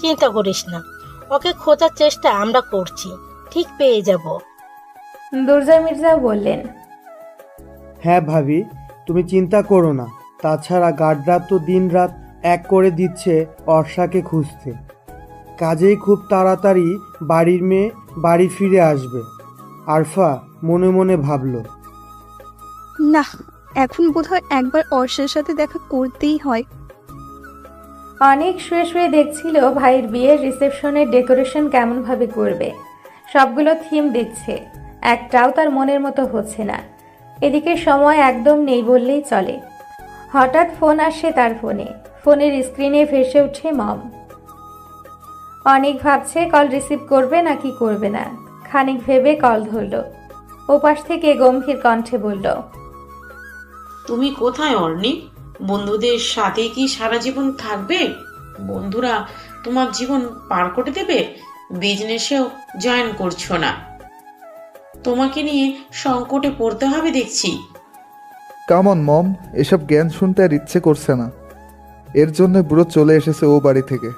চিন্তা করিস না। ওকে খোঁজার চেষ্টা আমরা করছি, ঠিক পেয়ে যাব। দুর্জা মির্জাও বললেন, হ্যাঁ ভাবি, তুমি চিন্তা করো না। তাছাড়া গার্ডরা তো দিন রাত এক করে দিচ্ছে অর্ষাকে খুঁজতে। কাজেই খুব তাড়াতাড়ি বাড়ির মেয়ে বাড়ি ফিরে আসবে। আরফা মনে মনে ভাবল, না, এখন বোধহয় একবার অর্ষার সাথে দেখা করতেই হয়। অনেক শুয়ে শুয়ে দেখছিল ভাইয়ের বিয়ের রিসেপশনের ডেকোরেশন কেমন ভাবে করবে। সবগুলো থিম দেখছে, একটাও তার মনের মতো হচ্ছে না। এদিকে সময় একদম নেই বললেই চলে। হঠাৎ ফোন আসে তার ফোনে। ফোনের স্ক্রিনে ভেসে ওঠে মম। অনেক ভাবছে কল রিসিভ করবে নাকি করবে না। খানিক ভেবে কল ধরল। ওপাশ থেকে গম্ভীর কণ্ঠে বলল, তুমি কোথায় অর্ণি? বন্ধুদের সাথে কি সারা জীবন থাকবে? বন্ধুরা তোমার জীবন পার করে দেবে? বিজনেসেও জয়েন করছো না, তোমাকে নিয়ে সংকটে পড়তে হবে দেখছি। কামন মম, এসব জ্ঞান শুনতে আর ইচ্ছে করছে না। এর জন্য বুড়ো চলে এসেছে ও বাড়ি থেকে।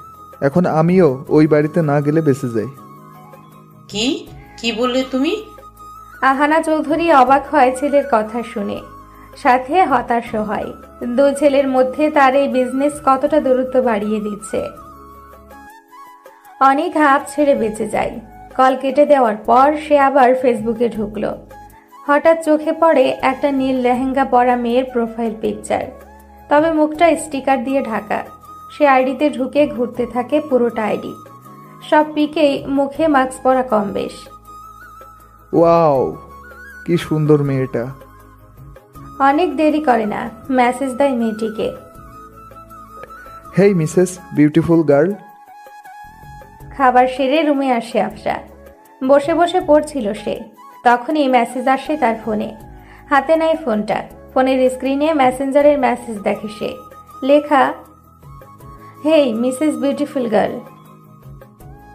এখন আমিও ওই বাড়িতে না গেলে বেঁচে যাই। কি কি বললে তুমি? আহানা চৌধুরী অবাক হয় ছেলের কথা শুনে, সাথে হতাশও হয়। দু ছেলের মধ্যে তার এই বিজনেস কতটা দূরত্ব বাড়িয়ে দিচ্ছে। অনেক হাঁপ ছেড়ে বেঁচে যায়। কল কেটে দেওয়ার পর সে আবার ফেসবুকে ঢুকলো। হঠাৎ চোখে পড়ে একটা নীল লেহেঙ্গা পরা মেয়ের প্রোফাইল পিকচার, তবে মুখটা স্টিকার দিয়ে ঢাকা। সে আইডিতে ঢুকে ঘুরতে থাকে পুরোটা আইডি। সব পিকেই মুখে মাস্ক পরা কম বেশ। ওয়াও, কি সুন্দর মেয়েটা। অনেক দেরি করে না, মেসেজ দেয় মেয়েটিকে, হেই মিসেস বিউটিফুল গার্ল। খাবার সেরে রুমে আসে আফরা। বসে বসে পড়ছিল সে, তখনই মেসেজ আসে তার ফোনে। হাতে নেয় ফোনটা। ফোনের স্ক্রিনে মেসেঞ্জারের মেসেজ দেখে সে। লেখা, হেই মিসেস বিউটিফুল গার্ল।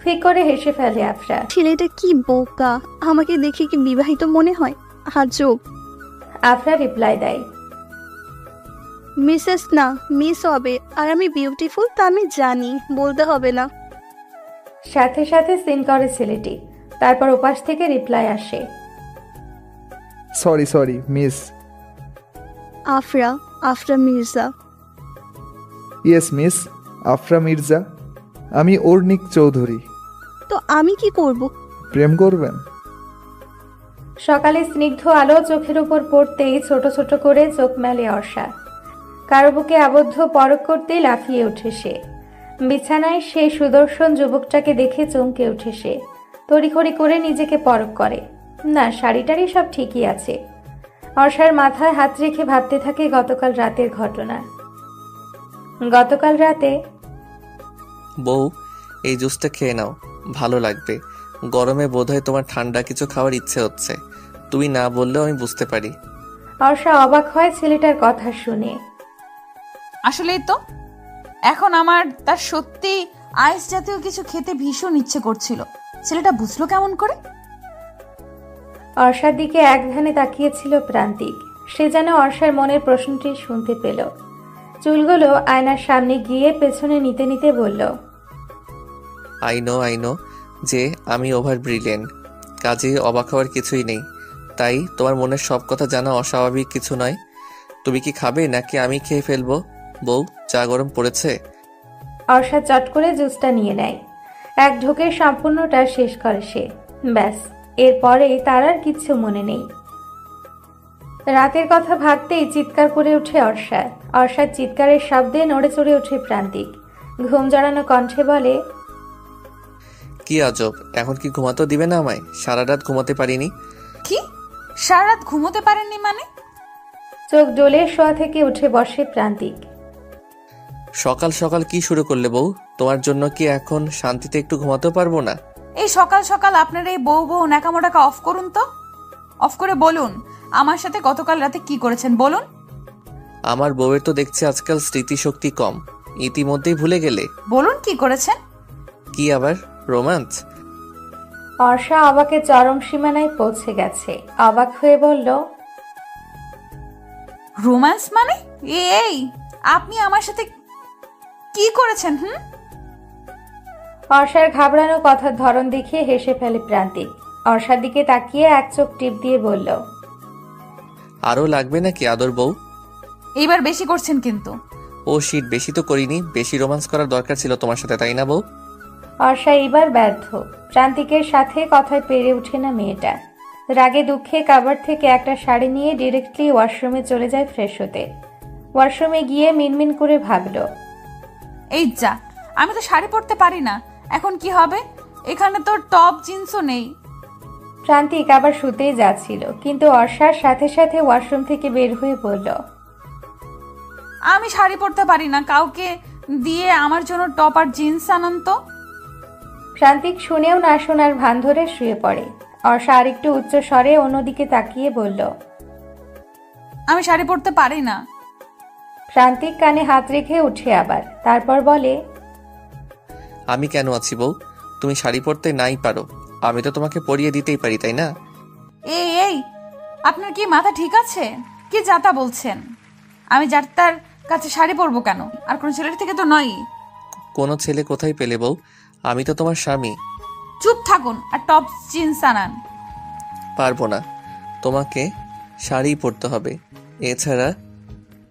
ফিক করে হেসে ফেলে আফরা। ছেলেটা কি বোকা, আমাকে দেখে কি বিবাহিত মনে হয়? আজব। আফরা রিপ্লাই দেয়, মিসেস না, মিস হবে। আর আমি বিউটিফুল তা আমি জানি, বলতে হবে না। সাথে সাথে সিন করে ছেলেটি। তারপর ওপাশ থেকে রিপ্লাই আসে। Sorry sorry miss. Afra, Afra Mirza. Yes miss, Afra Mirza. আমি অর্ণিক চৌধুরী। তো আমি কি করব? প্রেম করবেন? সকালে স্নিগ্ধ আলো চোখের উপর পড়তেই ছোট ছোট করে চোখ মেলে অর্ষা। কারো বুকে আবদ্ধ পরক করতেই লাফিয়ে ওঠে সে। বিছানায় সেই সুদর্শন যুবকটাকে দেখে চমকে ওঠে সে। তড়িঘড়ি করে নিজেকে পরক করে। না, শাড়িটারি সব ঠিকই আছে। অর্ষার মাথায় হাত রেখে ভাবতে থাকে গতকাল রাতের ঘটনা। গতকাল রাতে বউ, এই জুসটা খেয়ে নাও, ভালো লাগবে। গরমে বোধহয় তোমার ঠান্ডা কিছু খাওয়ার ইচ্ছে হচ্ছে। তুমি না বললেও আমি বুঝতে পারি। অর্ষা অবাক হয় ছেলেটার কথা শুনে। আসলেই তো এখন আমার তার সত্যি আইস জাতীয় কিছু খেতে ভীষণ ইচ্ছে করছিল। ছেলেটা বুঝলো কেমন করে? অর্ষার দিকে এক ধ্যানে তাকিয়েছিল প্রান্তিক। সে যেন অর্ষার মনের প্রশ্নটি শুনতে পেল। চুলগুলো আয়নার সামনে গিয়ে পেছনে নিতে নিতে বলল, আই নো যে আমি ওভার ব্রিলিয়েন্ট, কাজে অবাক হওয়ার কিছুই নেই। তাই তোমার মনের সব কথা জানা অস্বাভাবিক কিছু নয়। তুমি কি খাবে নাকি আমি খেয়ে ফেলবো? বউ, চা গরম পড়েছে? অর্ষা চট করে জুসটা নিয়ে নেয়। এক ঢোকে সম্পূর্ণটা শেষ করে সে। ব্যাস, এরপরে তার আর কিচ্ছু মনে নেই। রাতের কথা ভাবতেই চিৎকার করে ওঠে অর্ষা। অর্ষার চিৎকারের শব্দে নড়ে চড়ে ওঠে প্রান্তিক। ঘুম জড়ানো কণ্ঠে বলে, কি আজব, এখন কি ঘুমাতে দিবে না আমায়? সারা রাত ঘুমাতে পারিনি। কি সারা রাত ঘুমোতে পারেননি মানে? চোখ ডোলে শোয়া থেকে উঠে বসে প্রান্তিক। সকাল সকাল কি শুরু করলে বউ? তোমার জন্য কি এখন শান্তিতে একটু ঘুমাতেও পারবো না? এই সকাল সকাল আপনার এই বউ বউ ন্যাকামোটাকা অফ করুন তো। অফ করে বলুন আমার সাথে গতকাল রাতে কি করেছেন বলুন। আমার বউয়ের তো দেখছি আজকাল স্মৃতিশক্তি কম, ইতিমধ্যেই ভুলে গেলে। বলুন কি করেছেন। কি আবার রোম্যান্স? অর্ষা অবাকের চরম সীমানায় পৌঁছে গেছে। অবাক হয়ে বলল, রোম্যান্স মানে? এই আপনি আমার সাথে কি করেছেন? অর্ষার ঘাবড়ানো কথার ধরন দেখিয়ে হেসে ফেলে প্রান্তিক। অর্ষার দিকে তাকিয়ে এক চোখ টিপ দিয়ে বলল, আরো লাগবে নাকি আদর বউ? এইবার বেশি করছেন কিন্তু। ও শিট, বেশি তো করিনি। বেশি রোম্যান্স করার দরকার ছিল তোমার সাথে, তাই না বউ? অর্ষা এবার ব্যর্থ। প্রান্তিকের সাথে কথায় পেরে ওঠে না মেয়েটা। রাগে দুঃখে কাবার্ড থেকে একটা শাড়ি নিয়ে ডিরেক্টলি ওয়াশরুমে চলে যায় ফ্রেশ হতে। ওয়াশরুমে গিয়ে মিনমিন করে ভাবল, এই যা, আমি তো শাড়ি পরতে পারি না, এখন কি হবে? এখানে তো টপ জিন্সও নেই। প্রান্তিক আবার শুতেই যাচ্ছিল, কিন্তু অর্ষার সাথে সাথে ওয়াশরুম থেকে বের হয়ে বলল, আমি শাড়ি পরতে পারি না, কাউকে দিয়ে আমার জন্য টপ আর জিন্স আনান তো। প্রান্তিক শুনেও না শোনার ভান ধরে শুয়ে পড়ে। অর্ষা আরেকটু উচ্চ স্বরে অন্যদিকে তাকিয়ে বলল, আমি শাড়ি পরতে পারি না। প্রান্তিক কানে হাত রেখে উঠে আবার, তারপর বলে, আমি কেন আছি বউ? তুমি শাড়ি পরতে নাই পারো, আমি তো তোমাকে পরিয়ে দিতেই পারি, তাই না? এই আপনার কি মাথা ঠিক আছে? কি যাতা বলছেন? আমি যার তার কাছে শাড়ি পরবো কেন? আর কোন ছেলের থেকে তো নয়। কোনো ছেলে কোথায় পেলে বউ? আমি তো তোমার স্বামী। চুপ থাকুন আর টপ জিন্স আনান। পারবো না, তোমাকে শাড়ি পরতে হবে। এছাড়া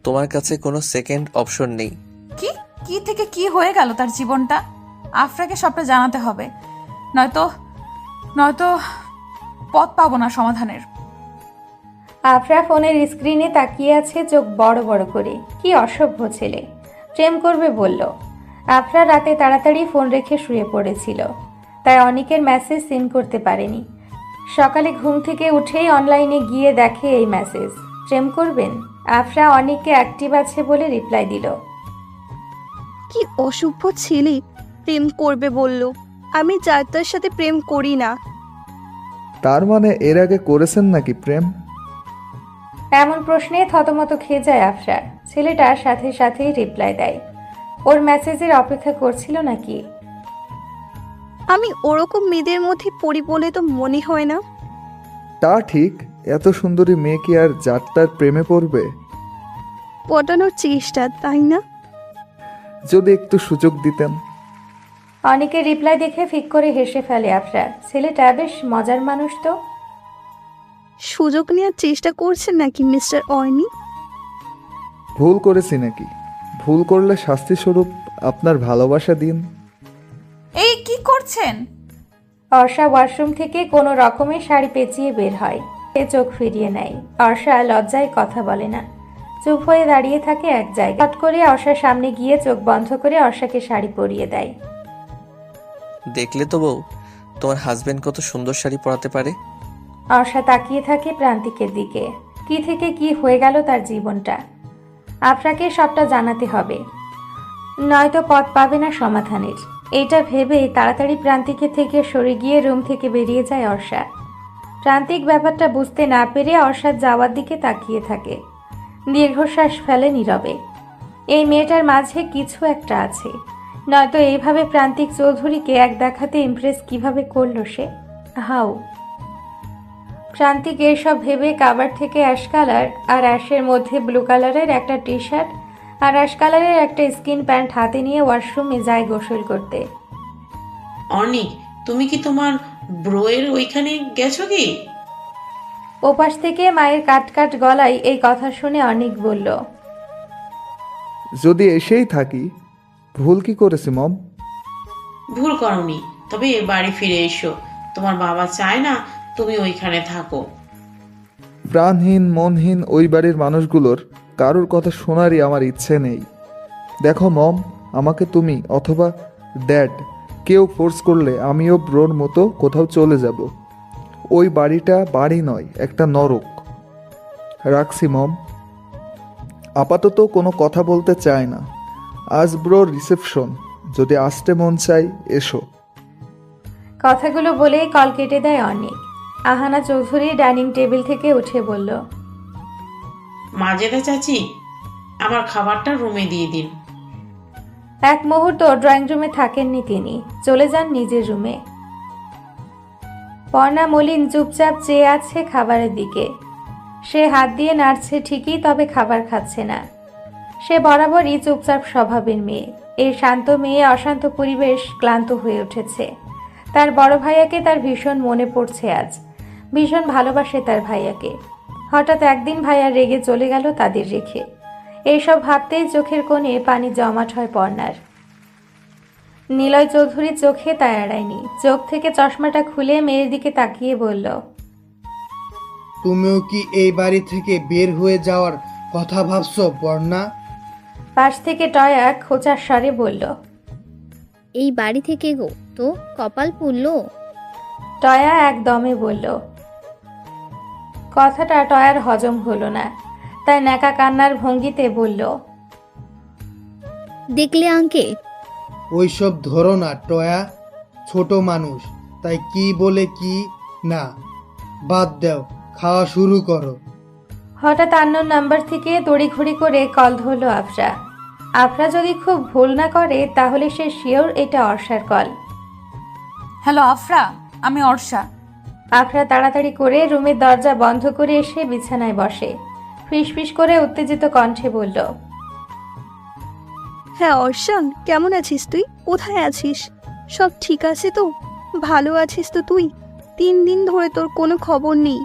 তোমার কাছে কোনো সেকেন্ড অপশন নেই। কি কি থেকে কি হয়ে গেল তার জীবনটা? আফরাকে সবটা জানাতে হবে, নয়তো পথ পাবো না সমাধানের। আফরা ফোনের স্ক্রিনে তাকিয়ে আছে চোখ বড় বড় করে। কি অসভ্য ছেলে, প্রেম করবে বলল। আফরা রাতে তাড়াতাড়ি ফোন রেখে শুয়ে পড়েছিল, তাই অনিকের মেসেজ সিন করতে পারেনি। সকালে ঘুম থেকে উঠেই অনলাইনে গিয়ে দেখে এই মেসেজ। প্রেম করবেন? আফরা অনিককে অ্যাক্টিভ আছে বলে রিপ্লাই দিল। কি অসভ্য ছেলে, প্রেম করবে বলল। আমি যার তার সাথে প্রেম করি না। তার মানে এর আগে করেছেন নাকি প্রেম? এমন প্রশ্নে থতমত খেয়ে যায় আফরা। ছেলেটার সাথে সাথেই রিপ্লাই দেয়। ওর মেসেজের অপেক্ষা করছিল নাকি? আমি ওরকম মেয়েদের মধ্যে পড়ি বলে তো মনে হয় না। তা ঠিক, এত সুন্দরী মেয়ে কি আর যার তার প্রেমে পড়বে? পটানোর চেষ্টা, তাই না? যদি একটু সুযোগ দিতেন। অনেকের রিপ্লাই দেখে ফিক করে হেসে ফেলে আফরা। ছেলেটা বেশ মজার মানুষ তো। সুযোগ নেওয়ার চেষ্টা করছেন নাকি মিস্টার অর্নি? ভুল করেছি নাকি? ভুল করলে শাস্তি স্বরূপ আপনার ভালোবাসা দিন। এই কি করছেন? অর্ষা ওয়াশরুম থেকে কোনো রকমে শাড়ি পেঁচিয়ে বের হয়। সে চোখ ফিরিয়ে নেয়। অর্ষা লজ্জায় কথা বলে না, চুপ হয়ে দাঁড়িয়ে থাকে এক জায়গায়। হট করে অর্ষার সামনে গিয়ে চোখ বন্ধ করে অর্ষাকে শাড়ি পরিয়ে দেয়। দেখলে তো বউ, তোমার হাজবেন্ড কত সুন্দর শাড়ি পরাতে পারে। অর্ষা তাকিয়ে থাকে প্রান্তিকের দিকে। কি থেকে কি হয়ে গেল তার জীবনটা। আফরাকে সবটা জানাতে হবে, নয়তো পথ পাবে না সমাধানের। এইটা ভেবে তাড়াতাড়ি প্রান্তিকের থেকে সরে গিয়ে রুম থেকে বেরিয়ে যায় অর্ষা। প্রান্তিক ব্যাপারটা বুঝতে না পেরে অর্ষার যাওয়ার দিকে তাকিয়ে থাকে। দীর্ঘশ্বাস ফেলে নীরবে। এই মেয়েটার মাঝে কিছু একটা আছে, নয়তো এইভাবে প্রান্তিক চৌধুরীকে এক দেখাতে ইমপ্রেস কিভাবে করলো সে। হাউ। প্রান্তিক এসব ভেবে কাবার থেকে অ্যাশ কালার আর অ্যাশের মধ্যে ব্লু কালারের একটা টি শার্ট আর অ্যাশ কালারের একটা স্কিন প্যান্ট হাতে নিয়ে ওয়াশরুমে যায় গোসল করতে। অর্নিক, তুমি কি তোমার ব্রোয়ের ওইখানে গেছো কি? ওপাশ থেকে মায়ের কাট কাট গলায় এই কথা শুনে অনিক বলল, যদি এসেই থাকি, ভুল কি করেছি মম? ভুল করনি, তবে বাড়ি ফিরে এসো। তোমার বাবা চায় না তুমি ওইখানে থাকো। প্রাণহীন মনহীন ওই বাড়ির মানুষগুলোর কারোর কথা শোনারই আমার ইচ্ছে নেই। দেখো মম, আমাকে তুমি অথবা ড্যাড কেউ ফোর্স করলে আমিও ব্রোর মতো কোথাও চলে যাব। ওই বাড়িটা বাড়ি নয়, একটা নরক। রাখছি মম। আপাতত কোনো কথা বলতে চায় না। আজ ব্রোর রিসেপশন, যদি আসতে মন চাই এসো। কথাগুলো বলেই কল কেটে দেয় অনিক। আহানা চৌধুরী ডাইনিং টেবিল থেকে উঠে বলল, মাজেদা চাচি, আমার খাবারটা রুমে দিয়ে দিন। এক মুহূর্ত ড্রয়িং রুমে থাকেননি তিনি, চলে যান নিজের রুমে। পর্ণা মলিন চুপচাপ চেয়ে আছে খাবারের দিকে। সে হাত দিয়ে নাড়ছে ঠিকই, তবে খাবার খাচ্ছে না। সে বরাবরই চুপচাপ স্বভাবের মেয়ে। এই শান্ত মেয়ে অশান্ত পরিবেশ ক্লান্ত হয়ে উঠেছে। তার বড় ভাইয়াকে তার ভীষণ মনে পড়ছে আজ। ভীষণ ভালোবাসে তার ভাইয়াকে। হঠাৎ একদিন ভাইয়া রেগে চলে গেল তাদের রেখে। এইসব ভাবতেই চোখের কোণে পানি জমাট হয় পর্ণার। নিলয় চৌধুরীর চোখে তা এড়ায়নি। চোখ থেকে চশমাটা খুলে মেয়ের দিকে তাকিয়ে বলল, তুমিও কি এই বাড়ি থেকে বের হয়ে যাওয়ার কথা ভাবছো পর্ণা? পাশ থেকে টয়া খোঁচার স্বরে বলল, এই বাড়ি থেকে গো তো কপাল পুড়লো। টয়া একদমে বলল। কথাটা টয়ার হজম হলো না, তাই ন্যাকা কান্নার ভঙ্গিতে বলল, দেখলে আঙ্কে? ওইসব ধরো না টয়া, ছোট মানুষ, তাই কি বলে কি না। বাদ দাও, খাওয়া শুরু করো। হঠাৎ আননোন নাম্বার থেকে তড়িঘড়ি করে কল ধরল আফরা। আফরা যদি খুব ভুল না করে তাহলে সে শিওর এটা অর্ষার কল। হ্যালো আফরা, আমি অর্ষা। আফরা তাড়াতাড়ি করে রুমের দরজা বন্ধ করে এসে বিছানায় বসে। ফিসফিস করে উত্তেজিত কণ্ঠে বলল, হ্যাঁ অর্ষা, কেমন আছিস তুই? কোথায় আছিস? সব ঠিক আছে তো? ভালো আছিস তো তুই? 3 দিন ধরে তোর কোনো খবর নেই।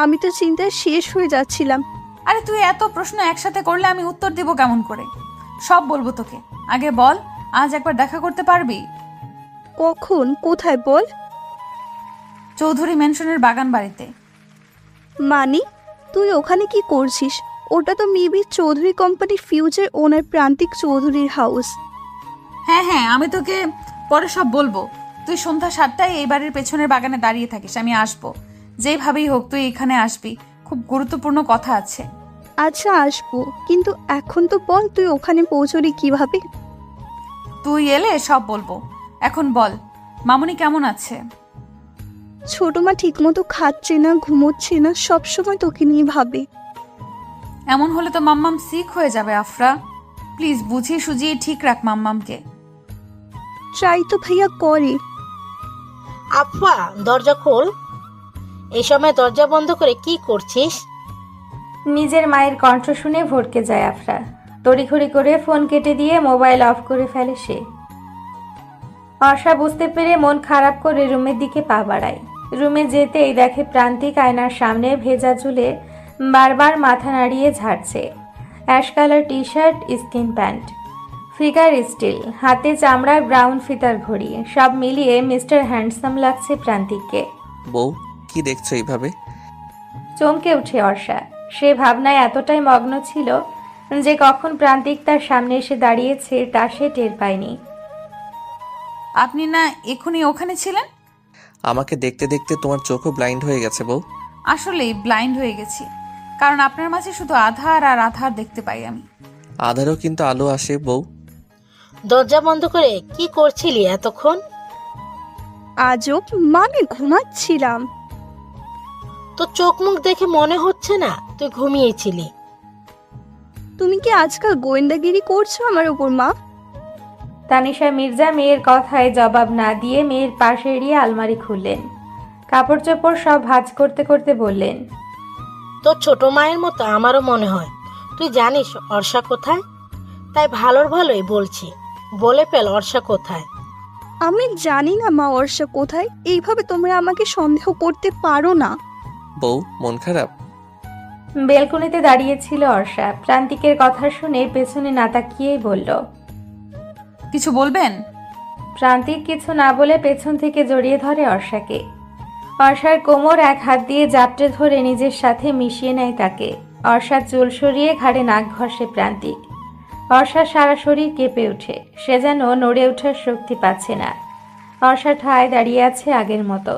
আমি তো চিন্তায় শেষ হয়ে যাচ্ছিলাম। আরে তুই এত প্রশ্ন একসাথে করলে আমি উত্তর দেব কেমন করে? সব বলবো তোকে। আগে বল, আজ একবার দেখা করতে পারবি? কখন, কোথায় বল? চৌধুরী ম্যানশনের বাগান বাড়িতে। মানে তুই ওখানে কি করছিস? ওটা তো মেবি চৌধুরী কোম্পানির ফিউচার ওনার প্রান্তিক চৌধুরীর হাউস। হ্যাঁ হ্যাঁ, আমি তোকে পরে সব বলবো। তুই সন্ধ্যা 7টায় এই বাড়ির পেছনের বাগানে দাঁড়িয়ে থাকিস, আমি আসবো। যেভাবেই হোক তুই এখানে আসবি, খুব গুরুত্বপূর্ণ কথা আছে। আচ্ছা আসবো, কিন্তু এখন তো বল তুই ওখানে পৌঁছলি কিভাবে? তুই এলে সব বলবো। এখন বল, মামুনি কেমন আছে? ছোট মা ঠিকমতো খাচ্ছে না, ঘুমোচ্ছে না, সবসময় তোকে নিয়ে ভাবে। এমন হলে তো মাম্মাম সিক হয়ে যাবে আফরা। প্লিজ বুঝিয়ে সুঝিয়ে ঠিক রাখ মাম্মামকে। ট্রাই তো ভাইয়া করে। আফা, দরজা খোল। এই সময় দরজা বন্ধ করে কি করছিস? নিজের মায়ের কণ্ঠ শুনে ভড়কে যায় আফরা। তড়িঘড়ি করে ফোন কেটে দিয়ে মোবাইল অফ করে ফেলে সে। অর্ষা বুঝতে পেরে মন খারাপ করে রুমের দিকে পা বাড়ায়। রুমে যেতেই দেখে প্রান্তিক আয়নার সামনে ভেজা চুলে বারবার মাথা নাড়িয়ে ঝাড়ছে। Ash colour T shirt, skin pant, figure still, হাতে চামড়ার ব্রাউন ফিতার ঘড়ি, সব মিলিয়ে মিস্টার হ্যান্ডসাম লাগছে প্রান্তিককে। বউ, কি দেখছো এইভাবে? চমকে উঠে অর্ষা। সে ভাবনায় এতটাই মগ্ন ছিল যে কখন প্রান্তিক তার সামনে এসে দাঁড়িয়েছে তা সে টের পায়নি। আপনি না এখনই ওখানে ছিলেন? আমাকে দেখতে দেখতে তোমার চোখও ব্লাইন্ড হয়ে গেছে বউ। আসলেই ব্লাইন্ড হয়ে গেছি, কারণ আপনার মাঝে শুধু আধার আর আধার দেখতে পাই আমি। আধারও কিন্তু আলো আসে বউ। দরজা বন্ধ করে কি করছিলি এতক্ষণ? আজব, মানে ঘুমাচ্ছিলাম। তো চোখ মুখ দেখে মনে হচ্ছে না তুই ঘুমিয়েছিলি। তুমি কি আজকাল গোয়েন্দাগিরি করছো আমার উপর মা? তানিশা মির্জা মেয়ের কথায় জবাব না দিয়ে মেয়ের পাশে এড়িয়ে আলমারি খুললেন। কাপড় চোপড় সব ভাঁজ করতে করতে বললেন, তোর ছোট মায়ের মতো আমারও মনে হয়। তুই জানিস অর্ষা কোথায়? তাই ভালোর ভালোই বলছি, বলে ফেল অর্ষা কোথায়। আমি জানি না মা অর্ষা কোথায়। এইভাবে তোমরা আমাকে সন্দেহ করতে পারো না। বউ, মন খারাপ? বেলকনিতে দাঁড়িয়েছিল অর্ষা। প্রান্তিকের কথা শুনে পেছনে না তাকিয়েই বলল, কিছু বলবেন? প্রান্তিক কিছু না বলে পেছন থেকে জড়িয়ে ধরে অর্ষাকে। অর্ষার কোমর এক হাত দিয়ে জাপটে ধরে নিজের সাথে মিশিয়ে নেয় তাকে। অর্ষার চুল সরিয়ে ঘাড়ে নাক ঘষে প্রান্তিক। অর্ষার সারা শরীর কেঁপে ওঠে। সে যেন নড়ে ওঠার শক্তি পাচ্ছে না। অর্ষা ঠায় দাঁড়িয়ে আছে আগের মতো।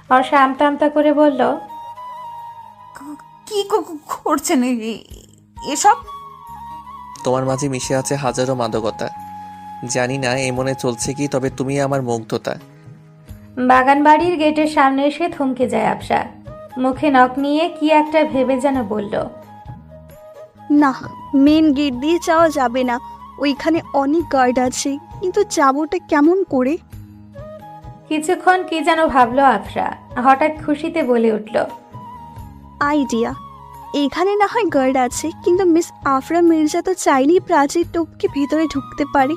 অর্ষা আমতা আমতা করে বলল, কি করছেন এসব? তোমার মাঝে মিশে আছে হাজারো মাদকতা। জানি না এ মনে চলছে কি, তবে তুমি আমার মুগ্ধতা। বাগান বাড়ির গেটের সামনে এসে থমকে যায় আফসা। মুখে নখ নিয়ে কি একটা ভেবে যেন বলল, না, মেন গেট দিয়ে যাওয়া যাবে না। ওইখানে অনেক গার্ড আছে, কিন্তু যাবোটা কেমন করে? কিছুক্ষণ কি যেন ভাবলো আফরা। হঠাৎ খুশিতে বলে উঠল, আইডিয়া! এখানে না হয় গার্ড আছে, কিন্তু মিস আফরা মির্জা তো চাইলেই প্রাচীর টপকে ভিতরে ঢুকতে পারে।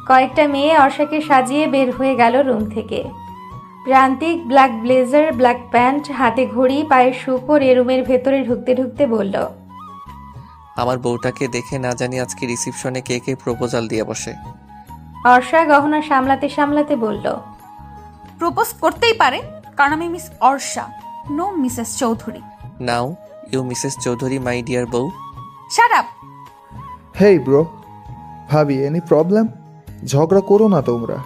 কয়েকটা মেয়ে অর্ষাকে সাজিয়ে বের হয়ে গেল রুম থেকে। প্রান্তিক ব্ল্যাক ব্লেজার, ব্ল্যাক প্যান্ট, হাতে ঘড়ি, পায়ে শু পরে রুমের ভেতরে ঢুকতে ঢুকতে বলল, আমার বউটাকে দেখে না জানি আজকে রিসিপশনে কে কে প্রপোজাল দিয়ে বসে। অর্ষা গহনা সামলাতে সামলাতে বলল, প্রপোজ করতেই পারে, কারণ আমি miss Arsha, no Mrs Chowdhury. Now you Mrs Chowdhury, my dear বউ। Shut up! হেই ব্রো, ভাবি, এনি প্রবলেম? ঝগড়া করো না তোমরা।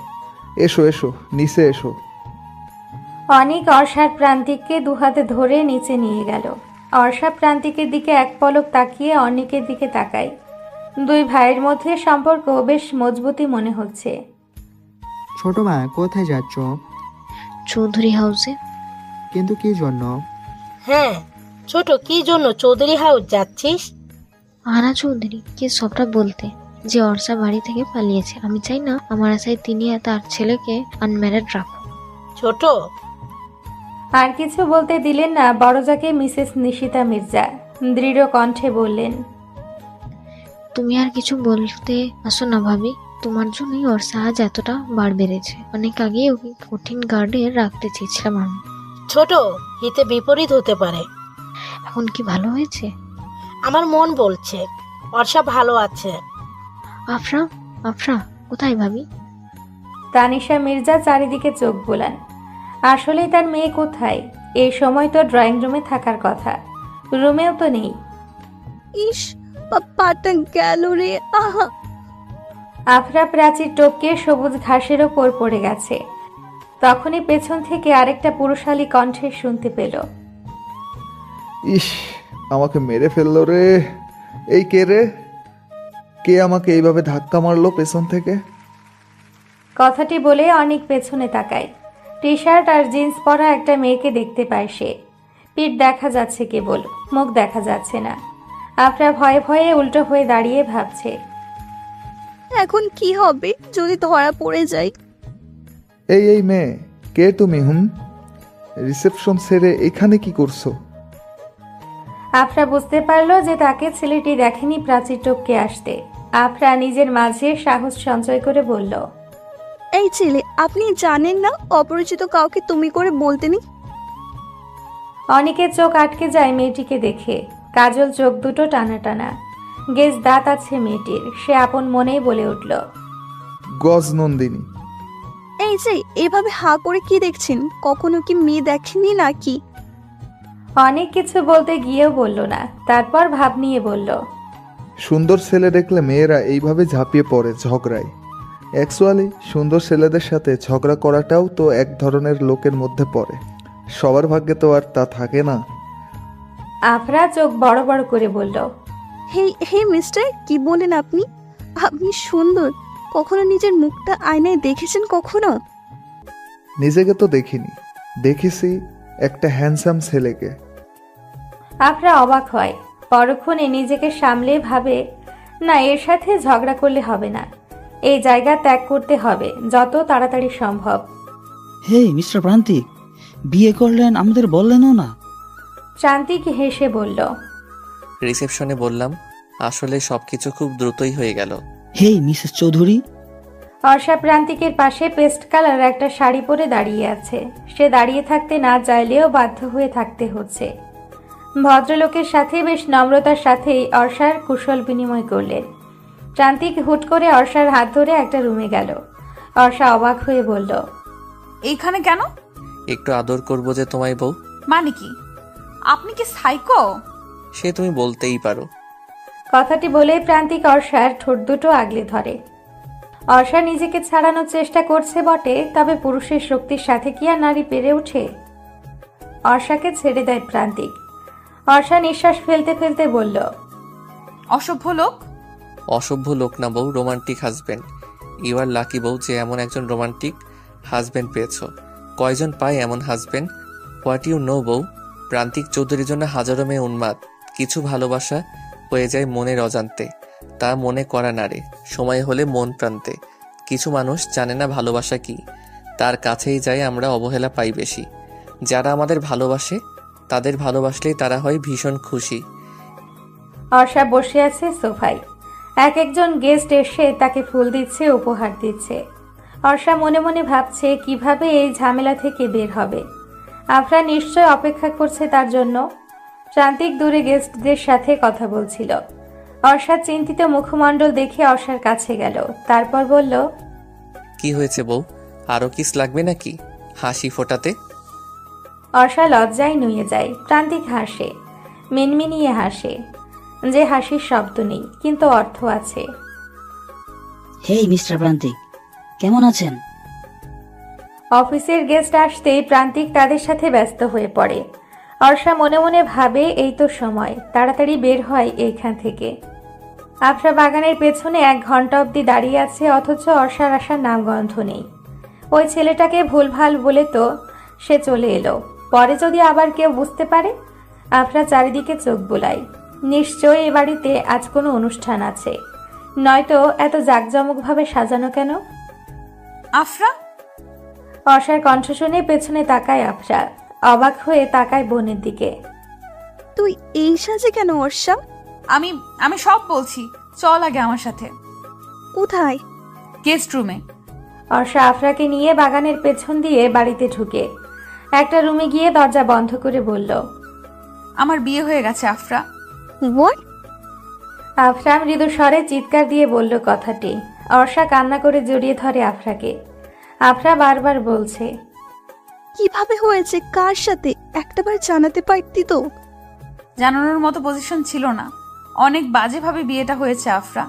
এসো এসো, নিচে এসো। অনেক অর্ষার প্রান্তিককে দুহাতে ধরে নিচে নিয়ে গেল। অর্ষা প্রান্তিকের দিকে এক পলক তাকিয়ে অনেকের দিকে তাকায়। দুই ভাইয়ের মধ্যে সম্পর্ক বেশ মজবুতই মনে হচ্ছে। ছোট মা, কোথায় যাচ্ছ? চৌধুরী হাউসে। কিন্তু কি জন্য? হ্যাঁ ছোট, কি জন্য চৌধুরী হাউস যাচ্ছিস? আনা চৌধুরী কে সবটা বলতে, যে অর্ষা বাড়ি থেকে পালিয়েছে। আমি চাই না আমার আশায় তিনি তার ছেলেকে আনম্যারিড রাখো। ছোট আর কিছু বলতে দিলেন না বড়জাকে মিসেস নিশিতা মির্জা দৃঢ় কণ্ঠে বললেন, তুমি আর কিছু বলতে আসো না ভাবি। তোমার জন্যই অর্ষা আজ এতটা বার বেড়েছে। অনেক আগে ওকে কঠিন গার্ডে রাখতে চেয়েছিলাম আমি। ছোট, হিতে বিপরীত হতে পারে। এখন কি ভালো হয়েছে? আমার মন বলছে অর্ষা ভালো আছে। আফরা, আফরা কোথায় ভাবি? তানিশা মির্জা চারিদিকে চোখ বোলান। আসলেই তার মেয়ে কোথায়? এই সময় তো ড্রয়িং রুমে থাকার কথা, রুমেও তো নেই। ইস, পাটা গেল রে, আহা! আফরা প্রাচীর টপকে সবুজ ঘাসের ওপর পড়ে গেছে। তখনই পেছন থেকে আরেকটা পুরুষালী কণ্ঠে শুনতে পেল, ইস, আমাকে মেরে ফেললো রে। এই কে রে? কে আমাকে এইভাবে ধাক্কা মারলো পেছন থেকে? কথাটি বলে অনেক পেছনে তাকায়। টি শার্ট আর জিন্স পরা একটা মেয়েকে দেখতে পায় সে। পিঠ দেখা যাচ্ছে কেবল, মুখ দেখা যাচ্ছে না। আফরা ভয়ে ভয়ে উল্টো হয়ে দাঁড়িয়ে ভাবছে, এখন কি হবে যদি ধরা পড়ে যাই? এই মেয়ে, কে তুমি? রিসেপশন সেরে এখানে কি করছো? আফরা বুঝতে পারলো যে তাকে ছেলেটি দেখেনি প্রাচীর টপকে আসতে। আফরা নিজের মাঝে সাহস সঞ্চয় করে বলল, এই ছেলে, আপনি জানেন না অপরিচিত কাউকে তুমি করে বলতে নেই। অনেকের চোখ আটকে যায় মেয়েটিকে দেখে। কাজল চোখ দুটো টানা টানা, গেজ দাঁত আছে মেয়েটির। সে আপন মনেই বলে উঠল, গজ নন্দিনী। এই যে এভাবে হা করে কি দেখছেন? কখনো কি মেয়ে দেখেননি নাকি? অনেক কিছু বলতে গিয়েও বলল না, তারপর ভাব নিয়ে বলল, সুন্দর ছেলে দেখলে মেয়েরা এইভাবে ঝাঁপিয়ে পড়ে ঝগড়ায়। অ্যাকচুয়ালি সুন্দর ছেলেদের সাথে ঝগড়া করাটাও তো এক ধরনের লোকের মধ্যে পড়ে। সবার ভাগ্যে তো আর তা থাকে না। আফরা চোখ বড় বড় করে বলল, হে হে মিস্টার, কি বলেন আপনি? আপনি সুন্দর। কখনো নিজের মুখটা আয়নায় দেখেছেন কখনো? নিজেকে তো দেখিনি, দেখেছি একটা হ্যান্ডসাম ছেলেকে। আফরা অবাক হয়। পরক্ষণে নিজেকে সামলে ভাবে, না, এর সাথে ঝগড়া করলে হবে না। এই জায়গা ত্যাগ করতে হবে যত তাড়াতাড়ি সম্ভব। হে মিস্টার প্রান্তিক, বিয়ে করলেন, আমাদের বললেনও না। প্রান্তিক হেসে বলল, রিসেপশনে বললাম, আসলে সবকিছু খুব দ্রুতই হয়ে গেল। হে মিসেস চৌধুরী। অর্ষা প্রান্তিকের পাশে পেস্ট কালার একটা শাড়ি পরে দাঁড়িয়ে আছে। সে দাঁড়িয়ে থাকতে না চাইলেও বাধ্য হয়ে থাকতে হচ্ছে। ভদ্রলোকের সাথে বেশ নম্রতার সাথেই অর্ষার কুশল বিনিময় করলেন। প্রান্তিক হুট করে অর্ষার হাত ধরে একটা রুমে গেল। অর্ষা অবাক হয়ে বলল, এইখানে কেন? একটু আদর করবো যে তোমায় বউ। মানে কি? আপনি কি সাইকো? সে তুমি বলতেই পারো। কথাটি বলে প্রান্তিক অর্ষার ঠোঁট দুটো আগলে ধরে। অর্ষা নিজেকে ছাড়ানোর চেষ্টা করছে বটে, তবে পুরুষের শক্তির সাথে কি আর নারী পেরে ওঠে? অর্ষাকে ছেড়ে দেয় প্রান্তিক। অর্ষা নিঃশ্বাস ফেলতে ফেলতে বলল, অসভ্য লোক। অসভ্য লোক না বউ, romantic husband. You are lucky বউ যে এমন একজন রোমান্টিক হাজবেন্ড পেয়েছো। কয়জন পায় এমন হাজবেন্ড? হোয়াট ইউ নো বউ, প্রান্তিক চৌধুরীর জন্য হাজারো মেয়ে উন্মাদ। কিছু ভালোবাসা হয়ে যায় মনের অজান্তে, তা মনে করা নাড়ে, সময় হলে মন প্রান্তে। কিছু মানুষ জানে না ভালোবাসা কি, তার কাছেই যায় আমরা অবহেলা পাই বেশি। যারা আমাদের ভালোবাসে তাদের ভালোবাসলেই তারা হয় ভীষণ খুশি। অর্ষা বসে আছে সোফায়। এক একজন গেস্ট এসে তাকে ফুল দিচ্ছে, উপহার দিচ্ছে। অর্ষা মনে মনে ভাবছে কিভাবে এই ঝামেলা থেকে বের হবে। আফরা নিশ্চয় অপেক্ষা করছে তার জন্য। প্রান্তিক দূরে গেস্টদের সাথে কথা বলছিল। অর্ষার চিন্তিত মুখমণ্ডল দেখে অর্ষার কাছে গেল, তারপর বলল, কি হয়েছে বউ, আরো কিস লাগবে নাকি হাসি ফোটাতে? অর্ষা লজ্জায় নুয়ে যায়। প্রান্তিক হাসে, মিনমিনিয়ে হাসে, যে হাসির শব্দ নেই কিন্তু অর্থ আছে। হে মিস্টার প্রান্তিক, কেমন আছেন? অফিসের গেস্ট আসতেই প্রান্তিক তাদের সাথে ব্যস্ত হয়ে পড়ে। অর্ষা মনে মনে ভাবে, এই তো সময়, তাড়াতাড়ি বের হয় এইখান থেকে। আফরা বাগানের পেছনে 1 ঘন্টা অবধি দাঁড়িয়ে আছে, অথচ অর্ষার আসার নামগন্ধ নেই। ওই ছেলেটাকে ভুলভাল বলে তো সে চলে এলো, পরে যদি আবার কেউ বুঝতে পারে। আফরা চারিদিকে চোখ বোলায়। নিশ্চয় এ বাড়িতে আজ কোনো অনুষ্ঠান আছে, নয়তো এত জাঁকজমকভাবে সাজানো কেন? আফরা? অর্ষার কণ্ঠ শুনে পেছনে তাকায় আফরা। অবাক হয়ে তাকায় বোনের দিকে। তুই এই সাজে কেন অর্ষা? আমি সব বলছি, চল আগে আমার সাথে। কোথায়? গেস্ট রুমে। অর্ষা আফরাকে নিয়ে বাগানের পেছন দিয়ে বাড়িতে ঢুকে একটা রুমে গিয়ে দরজা বন্ধ করে বলল, আমার বিয়ে হয়ে গেছে আফরা। হোয়াট? আফরা মৃদু স্বরে চিৎকার দিয়ে বলল কথাটি। অর্ষা কান্না করে জড়িয়ে ধরে আফরাকে। আফরা বারবার বলছে, কিভাবে হয়েছে, কার সাথে, একটাবার জানাতে পারতি তো। জানানোর মতো পজিশন ছিল না, অনেক বাজেভাবে বিয়েটা হয়েছে আফরা।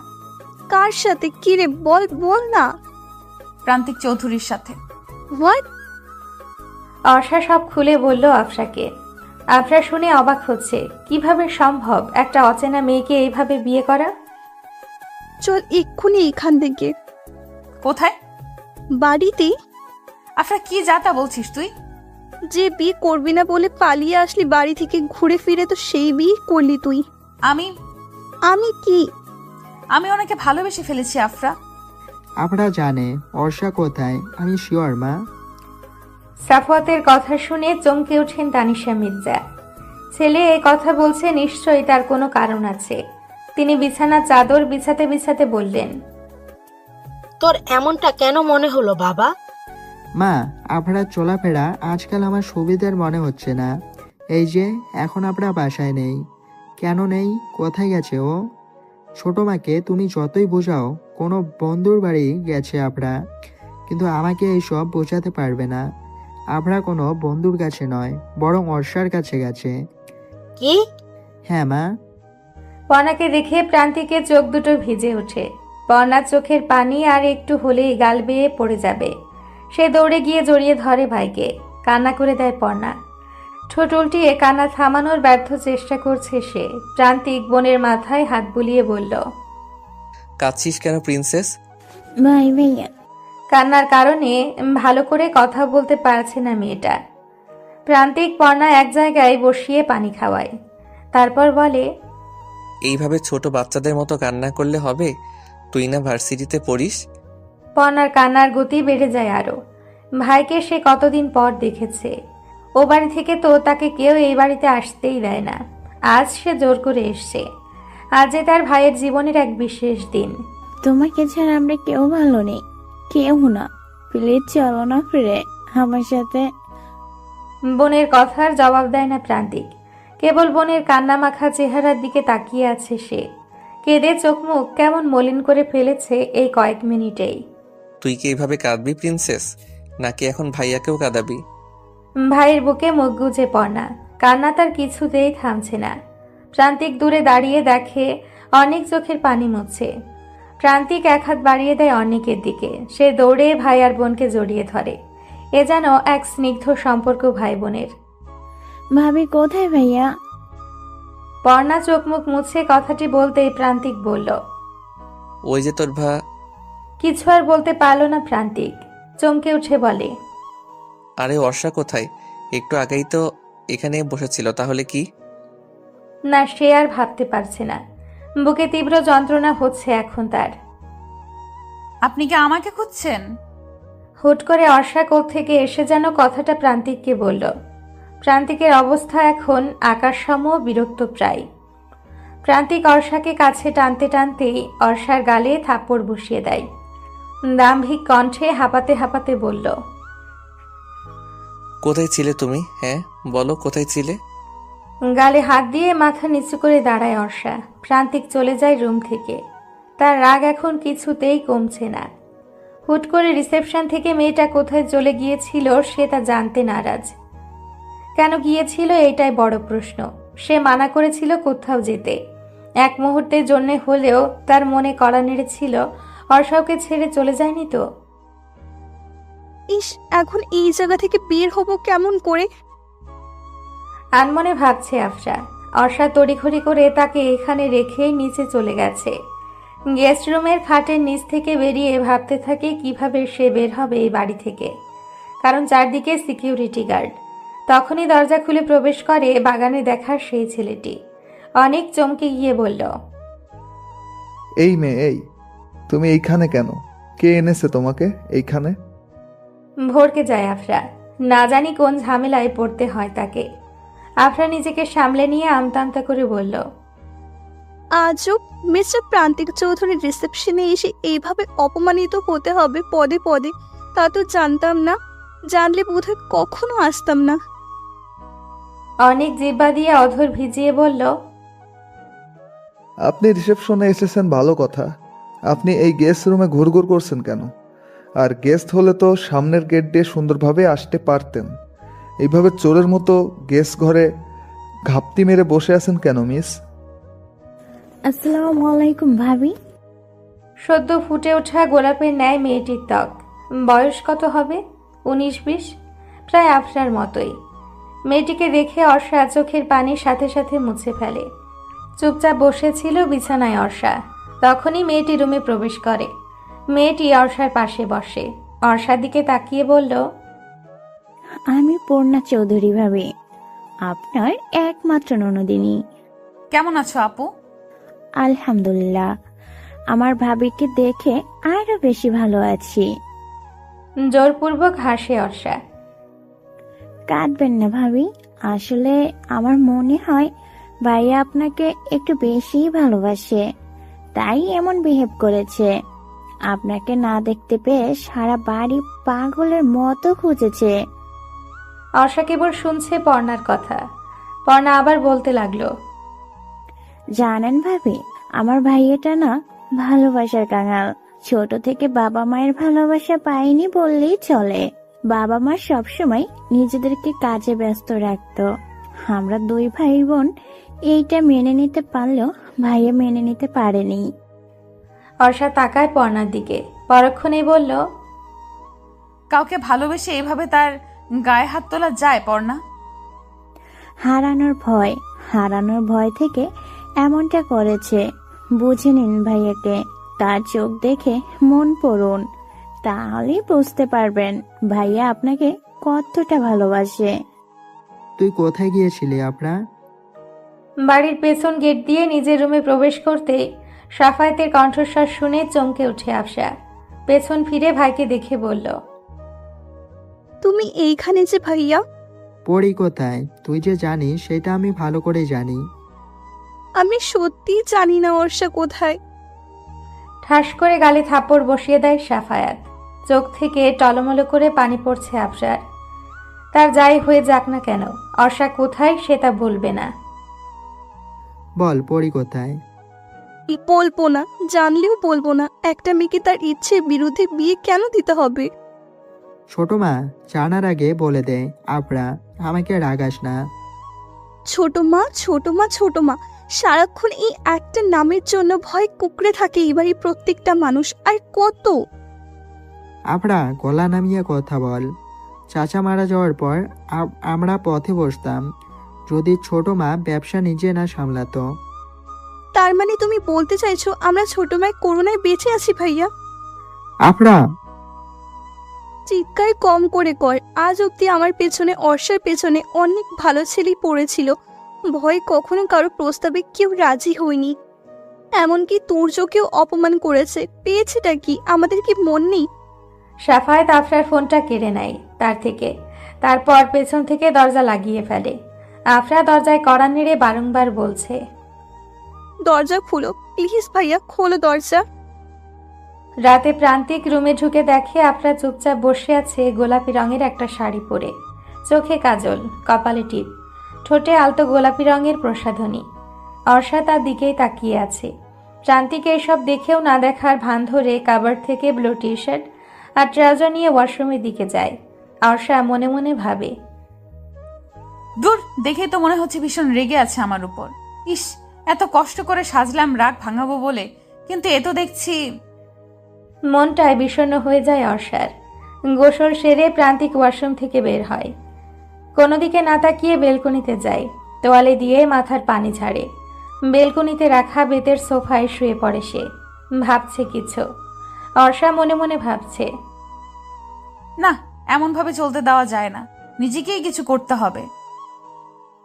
কার সাথে? কি রে, বল বল না। প্রান্তিক চৌধুরীর সাথে। হোয়াট? অর্ষা সব খুলে বলল আফরাকে। আফরা শুনে অবাক হচ্ছে, কিভাবে সম্ভব একটা অচেনা মেয়েকে এইভাবে বিয়ে করা। চল এক্ষুনি এখান থেকে। কোথায়? বাড়িতে। আফরা কি যাতা বলছিস তুই? যে বিয়ে করবি না বলে পালিয়ে আসলি বাড়ি থেকে ঘুরে ফিরে, তো সেই বিয়ে করলি তুই। আমি কি? আমি ওনাকে ভালোবেসে ফেলেছি আফরা। আপনারা জানে অর্ষা কোথায়? আমি শিওর মা। সাফওয়াতের কথা শুনে চমকে ওঠেন তানিশা মির্জা। ছেলে এই কথা বলছে, নিশ্চয়ই তার কোনো কারণ আছে। তিনি বিছানার চাদর বিছাতে বিছাতে বললেন, তোর এমনটা কেন মনে হলো বাবা? মা, আপনার চলাফেরা আজকাল আমার সুবিধার মনে হচ্ছে না। এই যে এখন আপনার বাসায় নেই। কেন নেই? কোথায় গেছে ও? ছোট মাকে তুমি যতই বোঝাও, কোনো বন্ধুর বাড়ি গেছে আপনার, কিন্তু আমাকে এইসব বোঝাতে পারবে না। আপনার কোনো বন্ধুর কাছে নয়, বরং অর্ষার কাছে গেছে। কি? হ্যাঁ মা। পর্ণাকে দেখে প্রান্তিকের চোখ দুটো ভিজে ওঠে। পর্ণার চোখের পানি আর একটু হলেই গাল বেয়ে পড়ে যাবে। সে দৌড়ে গিয়ে জড়িয়ে ধরে ভাইকে। কান্না করে দেয় পর্ণা। ঠোঁট উল্টিয়ে কান্না থামানোর ব্যর্থ চেষ্টা করছে সে। প্রান্তিক বোনের মাথায় হাত বুলিয়ে বলল, কাঁদছিস কেন প্রিন্সেস? ভাই ভাইয়া। কান্নার কারণে ভালো করে কথা বলতে পারছে না মেয়েটা। প্রান্তিক পর্ণা এক জায়গায় বসিয়ে পানি খাওয়ায়, তারপর বলে, এইভাবে ছোট বাচ্চাদের মতো কান্না করলে হবে? তুই না ভার্সিটিতে পড়িস? পর্ণার কান্নার গতি বেড়ে যায় আরো। ভাইকে সে কতদিন পর দেখেছে। ও বাড়ি থেকে তো তাকে কেউ এই বাড়িতে আসতেই দেয় না। আজ সে জোর করে এসছে। আজ যে তার ভাইয়ের জীবনের এক বিশেষ দিন। তোমাকে ছাড়া আমরা কেউ ভালো নেই, কেউ না। প্লিজ চলো না ফিরে আমার সাথে। বোনের কথার জবাব দেয় না প্রান্তিক। কেবল বোনের কান্না মাখা চেহারার দিকে তাকিয়ে আছে সে। কেঁদে চোখ মুখ কেমন মলিন করে ফেলেছে এই কয়েক মিনিটেই। তুই কি এইভাবে কাঁদবি প্রিন্সেস, নাকি এখন ভাইয়াকেও কাঁদাবি? ভাইয়ের বুকে মুখ গুজে পড়না। কান্না তার কিছুতেই থামছে না। প্রান্তিক দূরে দাঁড়িয়ে দেখে অনেক চোখের পানি মুছছে। প্রান্তিক এক হাত বাড়িয়ে দেয় অনেকের দিকে। সে দৌড়ে ভাই আর বোনকে জড়িয়ে ধরে। এ যেন এক স্নিগ্ধ সম্পর্ক ভাই বোনের। ভাবি কোথায় ভাইয়া? পর্ণা চোখ মুখ মুছে কথাটি বলতেই প্রান্তিক বলল, ওই যে তোর কিছু আর বলতে পারল না প্রান্তিক। চমকে উঠে বলে, আরে অর্ষা কোথায়? একটু আগেই তো এখানে বসেছিল, তাহলে কি? না, সে আর ভাবতে পারছে না। বুকে তীব্র যন্ত্রণা হচ্ছে এখন তার। আপনি কি আমাকে খুঁজছেন? হুট করে অর্ষা কোথা থেকে এসে যেন কথাটা প্রান্তিককে বলল। প্রান্তিকের অবস্থা এখন আকাশসম বিরক্ত প্রায়। প্রান্তিক অর্ষাকে কাছে টানতে টানতেই অর্ষার গালে থাপ্পড় বসিয়ে দেয়। দাম্ভিক কণ্ঠে হাঁপাতে হাঁপাতে বলল, কোথায় ছিলে তুমি? হ্যাঁ বলো, কোথায় ছিলে? গালে হাত দিয়ে মাথা নিচু করে দাঁড়ায় অর্ষা। প্রান্তিক চলে যায় রুম থেকে। তার রাগ এখন কিছুতেই কমছে না। হুট করে রিসেপশন থেকে মেয়েটা কোথায় চলে গিয়েছিল সে তা জানতে নারাজ। কেন গিয়েছিল এটাই বড় প্রশ্ন। সে মানা করেছিল কোথাও যেতে। এক মুহূর্তের জন্য হলেও তার মনে কড়া নেড়েছিল অর্ষাকে ছেড়ে চলে যায়নি তো। ইস, এখন এই জায়গা থেকে বের হব কেমন করে? আনমনে ভাবছে আফরা। অর্ষা তড়িঘড়ি করে তাকে এখানে রেখেই নিচে চলে গেছে। গেস্ট রুমের খাটের নিচ থেকে বেরিয়ে ভাবতে থাকে কিভাবে সে বের হবে এই বাড়ি থেকে, কারণ চারদিকে সিকিউরিটি গার্ড। তখনই দরজা খুলে প্রবেশ করে বাগানে দেখার সেই ছেলেটি। অনেক চমকে গিয়ে বলল, এই মেয়ে, এই তুমি এইখানে কেন? কে এনেছে তোমাকে এইখানে? ভরকে যায় আফরা। না জানি কোন ঝামেলায় পড়তে হয় তাকে। আফরা নিজেকে সামলে নিয়ে আমতা আমতা করে বলল, আজব, মিস্টার প্রান্তিক চৌধুরীর রিসেপশনে এসে এইভাবে অপমানিত হতে হবে পদে পদে, তা তো জানতাম না। জানলে বোধহয় কখনো আসতাম না। অনেক জিহ্বা দিয়ে অধর ভিজিয়ে বলল, আপনি রিসেপশনে এসেছেন ভালো কথা, আপনি এই গেস্ট রুমে ঘুরঘুর করছেন কেন? আর গেস্ট হলে তো সামনের গেট দিয়ে সুন্দরভাবে আসতে পারতেন। এইভাবে চোরের মতো গেস্ট ঘরে ঘাপটি মেরে বসে আছেন কেন মিস? আসসালামু আলাইকুম ভাবি। সদ্য ফুটে ওঠা গোলাপের ন্যায় মেয়েটির ত্বক। বয়স কত হবে? 19-20, প্রায় আফরার মতোই। মেয়েটিকে দেখে অর্ষা চোখের পানির সাথে সাথে মুছে ফেলে। চুপচাপ বসেছিল বিছানায় অর্ষা। তখনই মেয়েটি রুমে প্রবেশ করে। মেয়েটি অর্ষার পাশে বসে। অর্ষার দিকে তাকিয়ে বলল, আমি পূর্ণা চৌধুরী ভাবি, আপনার একমাত্র ননদিনী। কেমন আছো আপু? আলহামদুলিল্লাহ, আমার ভাবিকে দেখে আরো বেশি ভালো আছি। জোরপূর্বক হাসে অর্ষা। কাঁদবেন না ভাবি, আসলে আমার মনে হয় ভাইয়া আপনাকে একটু বেশিই ভালোবাসে, তাই এমন বিহেভ করেছে। আপনাকে না দেখতে পেয়ে সারা বাড়ি পাগলের মতো খুঁজেছে। অর্ষা কেবল শুনছে পর্ণার কথা। পর্ণা আবার বলতে লাগলো, জানেন ভাবি, আমার ভাইয়াটা না ভালোবাসার কাঙাল। ছোট থেকে বাবা মায়ের ভালোবাসা পাইনি বললেই চলে। বাবা মা সবসময় নিজেদেরকে কাজে ব্যস্ত রাখতো। আমরা দুই ভাই বোন এইটা মেনে নিতে পারলেও ভাইয়া মেনে নিতে পারেনি। অর্ষা তাকায় পর্ণার দিকে, পরক্ষণেই বলল, কাউকে ভালোবেসে এভাবে তার গায়ে হাত তোলা যায় পর্ণা? হারানোর ভয় থেকে এমনটা করেছে। বুঝে নিন ভাইয়াকে, তার চোখ দেখে মন পড়ুন, তাহলেই বুঝতে পারবেন ভাইয়া আপনাকে কতটা ভালোবাসে। তুই কোথায় গিয়েছিলি আপনা? বাড়ির পেছন গেট দিয়ে নিজের রুমে প্রবেশ করতেই সাফায়েতের কণ্ঠস্বর শুনে চমকে উঠে আফসা। পেছন ফিরে ভাইকে দেখে বলল, তুমি এইখানে যে ভাইয়া? পড়ি কোথায় তুই যে জানিস সেটা আমি ভালো করে জানি। আমি সত্যি জানি না অর্ষা কোথায়। ঠাস করে গালে থাপ্পড় বসিয়ে দেয় সাফায়াত। চোখ থেকে টলমলো করে পানি পড়ছে আফসার। তার যাই হয়ে যাক না কেন, অর্ষা কোথায় সে তা বলবে না। বল পড়ি কোথায়? বলবো না, জানলেও বলবো না। একটা মেয়েকে তার ইচ্ছের বিরুদ্ধে বিয়ে কেন দিতে হবে? ছোট মা, জানার আগে বলে দে আপনা, আমাকে রাগাস না। ছোট মা, ছোট মা, ছোট মা, সারাক্ষণ এই একটা নামের জন্য ভয় কুকড়ে থাকে এই বাড়ির প্রত্যেকটা মানুষ। আর কত? আপনা গলা নামিয়ে কথা বল। চাচা মারা যাওয়ার পর আমরা পথে বসতাম যদি ছোট মা ব্যবসা নিজে না সামলাতো। তার মানে তুমি বলতে চাইছো আমরা ছোট মায়ের করোনায় বেঁচে আছি ভাইয়া? আপনা চিৎকার কম করে কর। আজ অব্দি আমার পেছনে, অর্ষার পেছনে অনেক ভালো ছেলেই পড়েছিল। ভয় কখনো কারো প্রস্তাবে কেউ রাজি হয়নি। এমনকি তুর্যকেও অপমান করেছে। পেয়েছেটা কি? আমাদের কি মন নেই? সাফায়েত আফরার ফোনটা কেড়ে নেয় তার থেকে, তারপর পেছন থেকে দরজা লাগিয়ে ফেলে। আফরা দরজায় কড়া নেড়ে বারংবার বলছে, দরজা খুলো প্লিজ ভাইয়া, খোলো দরজা। রাতে প্রান্তিক রুমে ঢুকে দেখে আফরা চুপচাপ বসে আছে গোলাপি রঙের একটা শাড়ি পরে, চোখে কাজল, কপালে টিপ, ঠোঁটে আলতো গোলাপি রঙের প্রসাধনী। অর্ষা তার দিকেই তাকিয়ে আছে। প্রান্তিক এসব দেখেও না দেখার ভান ধরে কাবার্ড থেকে ব্লু টি শার্ট আর ট্রাউজার নিয়ে ওয়াশরুমের দিকে যায়। অর্ষা মনে মনে ভাবে, দূর, দেখেই তো মনে হচ্ছে ভীষণ রেগে আছে আমার উপর। ইস, এত কষ্ট করে সাজলাম রাগ ভাঙাবো বলে, কিন্তু এ তো দেখছি। মনটায় বিষণ্ণ হয়ে যায় অর্ষার। গোসল সেরে প্রান্তিক ওয়াশরুম থেকে বের হয়। কোনো দিকে না তাকিয়ে বেলকনিতে যায়, তোয়ালে দিয়ে মাথার পানি ঝাড়ে। বেলকনিতে রাখা বেতের সোফায় শুয়ে পড়ে সে, ভাবছে কিছু। অর্ষা মনে মনে ভাবছে, না, এমনভাবে চলতে দেওয়া যায় না, নিজেকেই কিছু করতে হবে।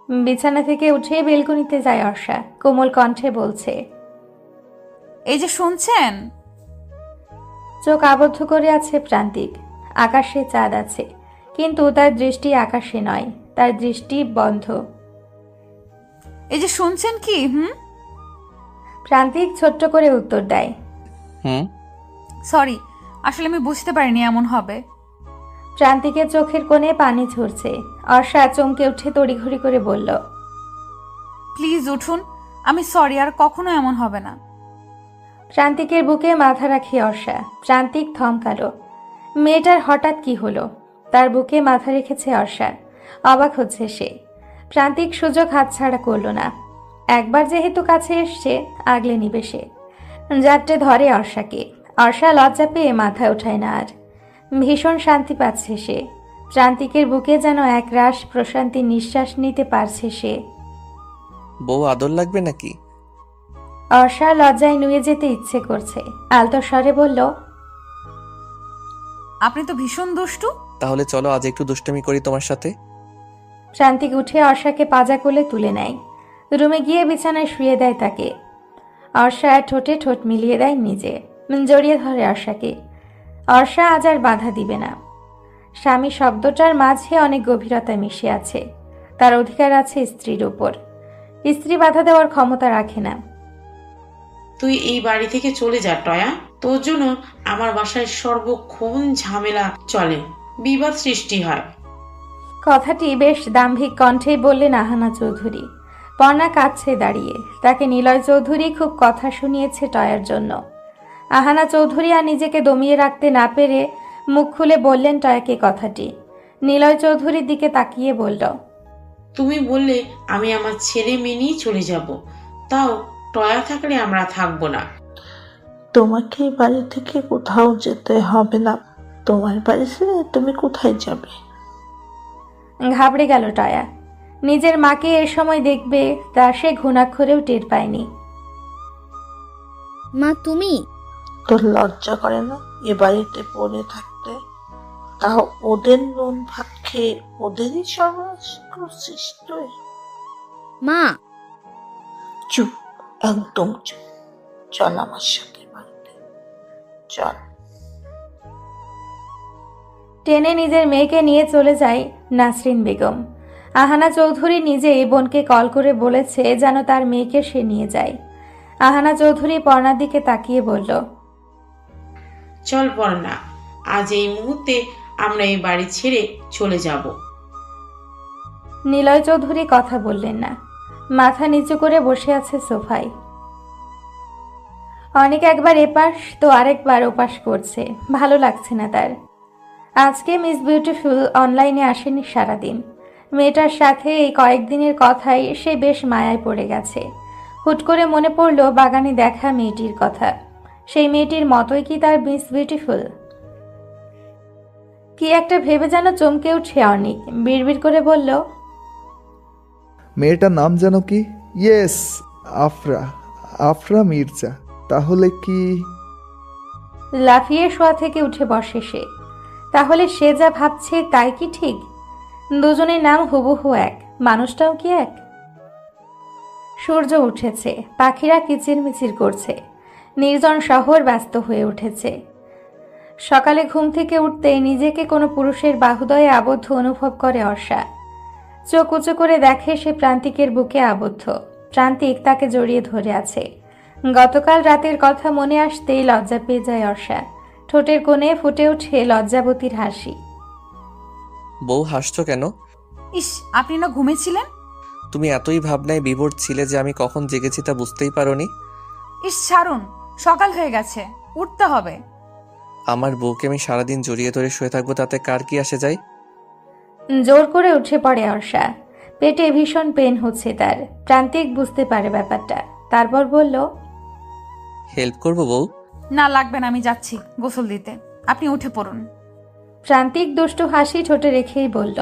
বিছানা থেকে উঠে বেলকনিতে যায় অর্ষা, কোমল কণ্ঠে বলছে, এই যে শুনছেন? চোখ আবদ্ধ করে আছে প্রান্তিক। আকাশে চাঁদ আছে, কিন্তু তার দৃষ্টি আকাশে নয়, তার দৃষ্টি বন্ধ। এই যে শুনছেন কি? প্রান্তিক ছোট্ট করে উত্তর দেয়, সরি, আসলে আমি বুঝতে পারিনি এমন হবে। প্রান্তিকের চোখের কোণে পানি ঝরছে। অর্ষা চমকে উঠে তড়িঘড়ি করে বলল, প্লিজ উঠুন, আমি সরি, আর কখনো এমন হবে না। প্রান্তিকের বুকে মাথা রাখি অর্ষা। প্রান্তিক থমকালো। মেয়েটার হঠাৎ কি হলো? তার বুকে মাথা রেখেছে অর্ষা। অবাক হচ্ছে সে। প্রান্তিক সুযোগ হাতছাড়া করলো না। একবার যেহেতু কাছে এসছে, আগলে নিবে সে। যাত্রে ধরে অর্ষাকে। অর্ষা লজ্জা পেয়ে মাথা ওঠায় না আর। ভীষণ শান্তি পাচ্ছে সে। প্রান্তিকের বুকে যেন একরাশ প্রশান্তি নিঃশ্বাস নিতে পারছে সে। বউ আদর লাগবে নাকি? অর্ষা লজ্জায় নুয়ে যেতে ইচ্ছে করছে। আলতো স্বরে বলল, আপনি তো ভীষণ দুষ্টু। তাহলে চলো আজ একটু দুষ্টুমি করি তোমার সাথে। প্রান্তিক উঠে অর্ষাকে পাজা কোলে তুলে নেয়। রুমে গিয়ে বিছানায় শুয়ে দেয় তাকে। অর্ষা ঠোঁটে ঠোঁট মিলিয়ে দেয় নিজে, জড়িয়ে ধরে অর্ষাকে। অর্ষা আজ আর বাধা দিবে না। স্বামী শব্দটার মাঝে অনেক গভীরতা মিশে আছে। তার অধিকার আছে স্ত্রীর উপর। স্ত্রী বাধা দেওয়ার ক্ষমতা রাখে না। তুই এই বাড়ি থেকে চলে যা টয়া। তোর জন্য আমার বাসায় সর্বক্ষণ ঝামেলা চলে, বিবাদ সৃষ্টি হয়। কথাটি বেশ দাম্ভিক কণ্ঠেই বললেন আহানা চৌধুরী। পর্ণা কাঁদছে দাঁড়িয়ে। তাকে নিলয় চৌধুরী খুব কথা শুনিয়েছে টয়ার জন্য। আহানা চৌধুরী আর নিজেকে দমিয়ে রাখতে না পেরে মুখ খুলে বললেন টয়াকে কথাটি। নিলয় চৌধুরীর দিকে তাকিয়ে বলল, তুমি বললে আমি আমার ছেলে মেয়ে নিয়ে চলে যাব, তাও টয়া থাকলে আমরা থাকবো না। তোমাকে বাড়ি থেকে কোথাও যেতে হবে না। তোমার বাড়ি ছেড়ে তুমি কোথায় যাবে? ঘাবড়ে গেল টয়া। নিজের মাকে এ সময় দেখবে তা সে ঘুণাক্ষরেও টের পায়নি। মা তুমি? তোর লজ্জা করে না এ বাড়িতে পড়ে থাকতে? তাও ওদের নুন ভাত খেয়ে ওদেরই সর্বনাশ করছিস তুই। মা চুপ, একদম চুপ। চল আমার সাথে বাড়িতে চল। টেনে নিজের মেয়েকে নিয়ে চলে যায় নাসরিন বেগম। আহানা চৌধুরী নিজেই বোনকে কল করে বলেছে যেন তার মেয়েকে সে নিয়ে যায়। আহানা চৌধুরী পর্ণার দিকে তাকিয়ে বলল, চল পর্ণা, আজ এই মুহূর্তে আমরা এই বাড়ি ছেড়ে চলে যাব। নিলয় চৌধুরী কথা বললেন না, মাথা নিচু করে বসে আছে সোফায়। অনেক একবার এপাশ তো আরেকবার ওপাশ করছে, ভালো লাগছে না তার। আজকে মিস বিউটিফুল অনলাইনে আসেনি সারাদিন। মেয়েটার সাথে এই কয়েকদিনের কথাই সে বেশ মায়ায় পড়ে গেছে। হুট করে মনে পড়ল বাগানে দেখা মেয়েটির কথা। সেই মেয়েটির মতোই কি তার মিস বিউটিফুল? কি একটা ভেবে যেন চমকে উঠে অনেক, বিড়বিড় করে বলল, মেয়েটার নাম যেন কি? ইয়েস, আফরা। আফরা মির্জা। তাহলে কি? লাফিয়ে শোয়া থেকে উঠে বসে সে। তাহলে সে যা ভাবছে তাই কি ঠিক? দুজনের নাম হুবহু এক, মানুষটাও কি এক? সূর্য উঠেছে, পাখিরা কিচিরমিচির করছে, নির্জন শহর ব্যস্ত হয়ে উঠেছে। সকালে ঘুম থেকে উঠতে নিজেকে কোনো পুরুষের বাহুদয়ে আবদ্ধ অনুভব করে অর্ষা। চোখ উঁচু করে দেখে সে প্রান্তিকের বুকে আবদ্ধ। প্রান্তিক তাকে জড়িয়ে ধরে আছে। গতকাল রাতের কথা মনে আসতেই লজ্জা পেয়ে যায় অর্ষা। ঠোঁটের কোণে ফুটে ওঠে লজ্জাবতীর হাসি। বউ, হাসছো কেন? ইস, আপনি না ঘুমেছিলেন? তুমি এতই ভাবনায় বিভোর ছিলে যে আমি কখন জেগেছি তা বুঝতেই পারোনি। ইস ছাড়ুন, সকাল হয়ে গেছে, উঠতে হবে। আমার বউকে আমি সারাদিন জড়িয়ে ধরে শুয়ে থাকবো, তাতে কার কি আসে যায়? জোর করে উঠে পড়ে অর্ষা। পেটে ভীষণ পেন হচ্ছে তার। প্রান্তিক বুঝতে পারে ব্যাপারটা, তারপর বলল, হেল্প করবো বউ? না লাগবে না, আমি যাচ্ছি গোসল দিতে, আপনি উঠে পড়ুন। প্রান্তিক দুষ্টু হাসি ঠোঁটে রেখেই বলল,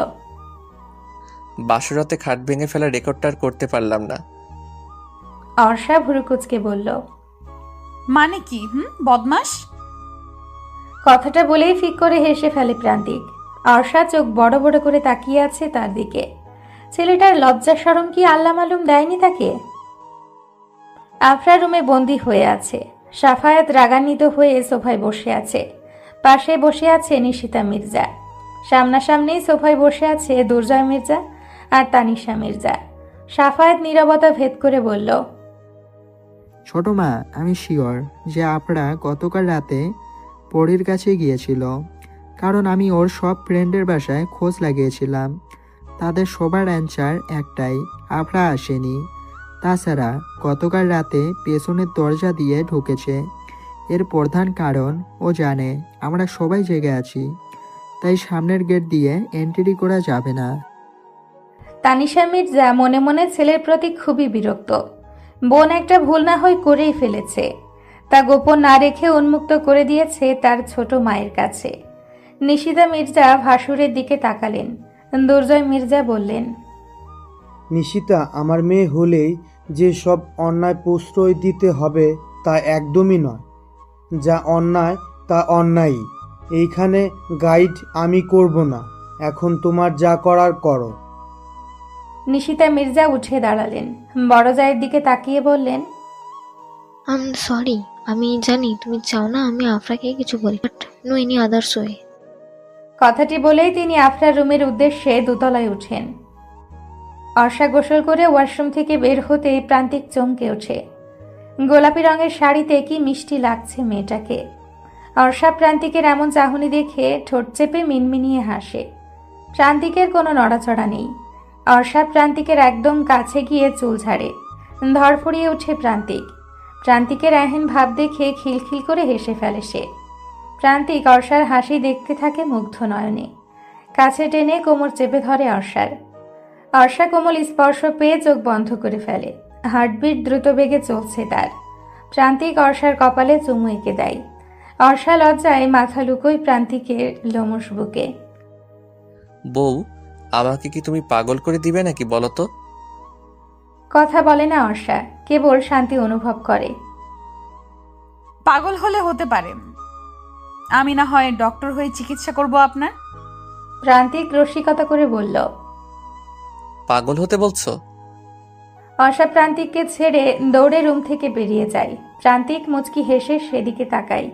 বাসরাতে খাট ভেঙে ফেলা রেকর্ডটা আর করতে পারলাম না। অর্ষা ভুরুকুচকে বলল, মানে কি? বদমাস? কথাটা বলেই ফিক করে হেসে ফেলে প্রান্তিক। অর্ষা চোখ বড় বড় করে তাকিয়ে আছে তার দিকে। ছেলেটার লজ্জা শরম কি আল্লাহ মালুম দেয়নি তাকে? আফরা রুমে বন্দী হয়ে আছে। সাফায়াত রাগান্বিত হয়ে সোফায় বসে আছে। পাশে বসে আছে নিশিতা মির্জা। সামনাসামনি সোফায় বসে আছে দুর্জয় মির্জা আর তানিশা মির্জা। সাফায়াত নীরবতা ভেদ করে বলল, ছোট মা, আমি শিওর যে আপনারা গতকাল রাতে পরীর কাছে গিয়েছিল, কারণ আমি ওর সব ফ্রেন্ডের বাসায় খোঁজ লাগিয়েছিলাম। তাদের সবার অ্যান্সার একটাই, আফরা আসেনি। তাছাড়া গতকাল রাতে পেছনের দরজা দিয়ে ঢুকেছে। এর প্রধান কারণ ও জানে আমরা সবাই জেগে আছি, তাই সামনের গেট দিয়ে এন্ট্রি করা যাবে না। তানিশা মির্জা মনে মনে ছেলের প্রতি খুবই বিরক্ত। বোন একটা ভুল না হয় করেই ফেলেছে, তা গোপন না রেখে উন্মুক্ত করে দিয়েছে তার ছোট মায়ের কাছে। নিশিতা মির্জা ভাসুরের দিকে তাকালেন। দুর্জয় মির্জা বললেন, নিশিতা আমার মেয়ে হলেই যে সব অন্যায় প্রশ্রয় দিতে হবে তা একদমই নয়। যা অন্যায় তা অন্যায়ই। এইখানে গাইড আমি করব না। এখন তোমার যা করার করো। নিশিতা মির্জা উঠে দাঁড়ালেন। বড় জায়ের দিকে তাকিয়ে বললেন, সরি, আমি জানি তুমি চাও না আমি আফরাকে কিছু বলি, but no any others way. কথাটি বলেই তিনি আফরার রুমের উদ্দেশ্যে দোতলায় উঠেন। অর্ষা গোসল করে ওয়াশরুম থেকে বের হতেই প্রান্তিক চমকে ওঠে। গোলাপি রঙের শাড়িতে কি মিষ্টি লাগছে মেয়েটাকে। অর্ষা প্রান্তিকের এমন চাহনি দেখে ঠোঁট চেপে মিনমিনিয়ে হাসে। প্রান্তিকের কোনো নড়াচড়া নেই। অর্ষা প্রান্তিকের একদম কাছে গিয়ে চুল ঝাড়ে। ধরফড়িয়ে ওঠে প্রান্তিক। প্রান্তিকের এহেন ভাব দেখে খিলখিল করে হেসে ফেলে সে। প্রান্তিক অর্ষার হাসি দেখতে থাকে মুগ্ধ নয়নে। কাছে টেনে কোমর চেপে ধরে অর্ষার। অর্ষা কোমল স্পর্শ পেয়ে চোখ বন্ধ করে ফেলে। হার্টবিট দ্রুত বেগে চলছে তার। প্রান্তিক অর্ষার কপালে চুমু এঁকে দেয়। অর্ষা লজ্জায় মাথা লুকোয় প্রান্তিকের লোমশ বুকে। বউ, আমাকে কি তুমি পাগল করে দিবে নাকি বলো তো? কথা বলে না অর্ষা, কেবল শান্তি অনুভব করে। পাগল হলে হতে পারে, আমি না হয় ডক্টর হয়ে চিকিৎসা করব আপনার। প্রান্তিক রসিকতা করে বলল। পাগল হতে বলছো? অর্ষা প্রান্তিককে ছেড়ে দৌড়ে রুম থেকে বেরিয়ে যায়। প্রান্তিক মুচকি হেসে সেদিকে তাকায়।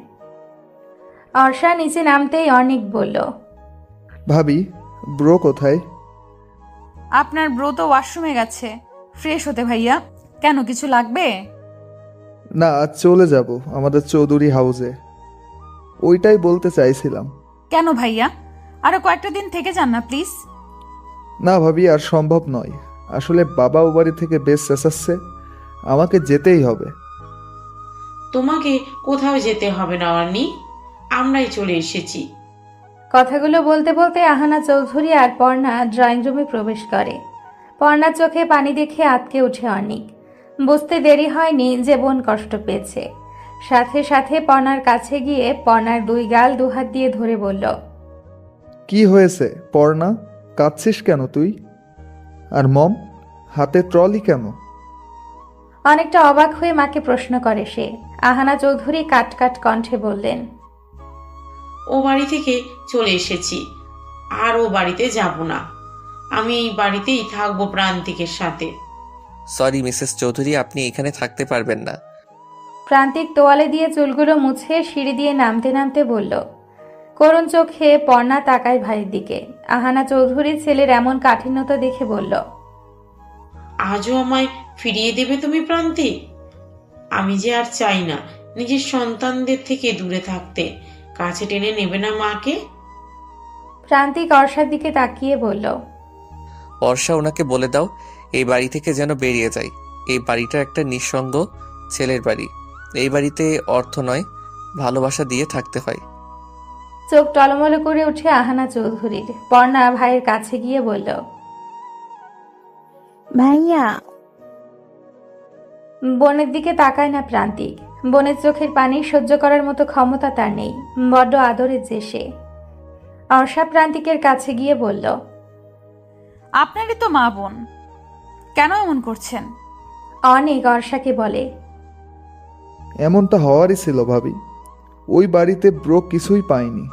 অর্ষা নিচে নামতেই অর্ণিক বলল, ভাবি, ব্রো কোথায়? আপনার ব্রো তো ওয়াশরুমে গেছে ফ্রেশ হতে। ভাইয়া, কেন কিছু লাগবে? না, আজ চলে যাব আমাদের চৌধুরী হাউসে। ওইটাই বলতে চাইছিলাম। কেন ভাইয়া, আরো কয়েকটা দিন থেকে যান না প্লিজ। না ভাবি, আর সম্ভব নয়। আসলে বাবা ও বাড়ি থেকে বেশ চেঁচাচ্ছে, আমাকে যেতেই হবে। তোমাকে কোথাও যেতে হবে না অর্ণি, আমরাই চলে এসেছি। কথাগুলো বলতে বলতে আহানা চৌধুরী আর পর্ণা ড্রয়িং রুমে প্রবেশ করে। পর্ণার চোখে পানি দেখে আটকে ওঠে অর্ণিক। বুঝতে দেরি হয়নি যে বোন কষ্ট পেয়েছে। সাথে সাথে পর্ণার কাছে গিয়ে পর্ণার দুই গাল দুহাত দিয়ে ধরে বলল, কি হয়েছে পর্ণা, কাঁদছিস কেন তুই? আর মম, হাতে ট্রলি কেন? অনেকটা অবাক হয়ে মাকে প্রশ্ন করে সে। আহানা চৌধুরী কাট কাট কণ্ঠে বললেন, ও বাড়ি থেকে চলে এসেছি, আর ও বাড়িতে যাব না। আমি এই বাড়িতেই থাকবো প্রান্তিকের সাথে। সরি মিসেস চৌধুরী, আপনি এখানে থাকতে পারবেন না। প্রান্তিক তোয়ালে দিয়ে চুলগুলো মুছে সিঁড়ি দিয়ে নামতে নামতে বলল। করুণ চোখে পর্ণা তাকায় ভাইয়ের দিকে। আহানা চৌধুরী ছেলের এমন কাঠিন্যতা দেখে বলল, আজও আমায় ফিরিয়ে দেবে তুমি প্রান্তিক? আমি যে আর চাই না নিজের সন্তানদের থেকে দূরে থাকতে। কাছে টেনে নেবে না মাকে? প্রান্তিক অর্ষার দিকে তাকিয়ে বলল, অর্ষা, ওনাকে বলে দাও এই বাড়ি থেকে যেন বেরিয়ে যায়। এই বাড়িটা একটা নিঃসঙ্গ ছেলের বাড়ি। এই বাড়িতে অর্থ নয়, ভালোবাসা দিয়ে থাকতে হয়। চোখ টলমল করে উঠে আহানা চৌধুরীর। পর্ণা ভাইয়ের কাছে গিয়ে বলল, ভাইয়া। বোনের দিকে তাকায় না প্রান্তিক। বোনের চোখের পানি সহ্য করার মতো ক্ষমতা তার নেই। বড্ড আদরের যে সে। অর্ষা প্রান্তিকের কাছে গিয়ে বলল, আপনারই তো মা বোন, কেন এমন করছেন? অনেক অর্ষাকে বলে, এমনটা হওয়ারই ছিল ভাবি। ওই বাড়িতে ব্রো কিছুই পায়নি।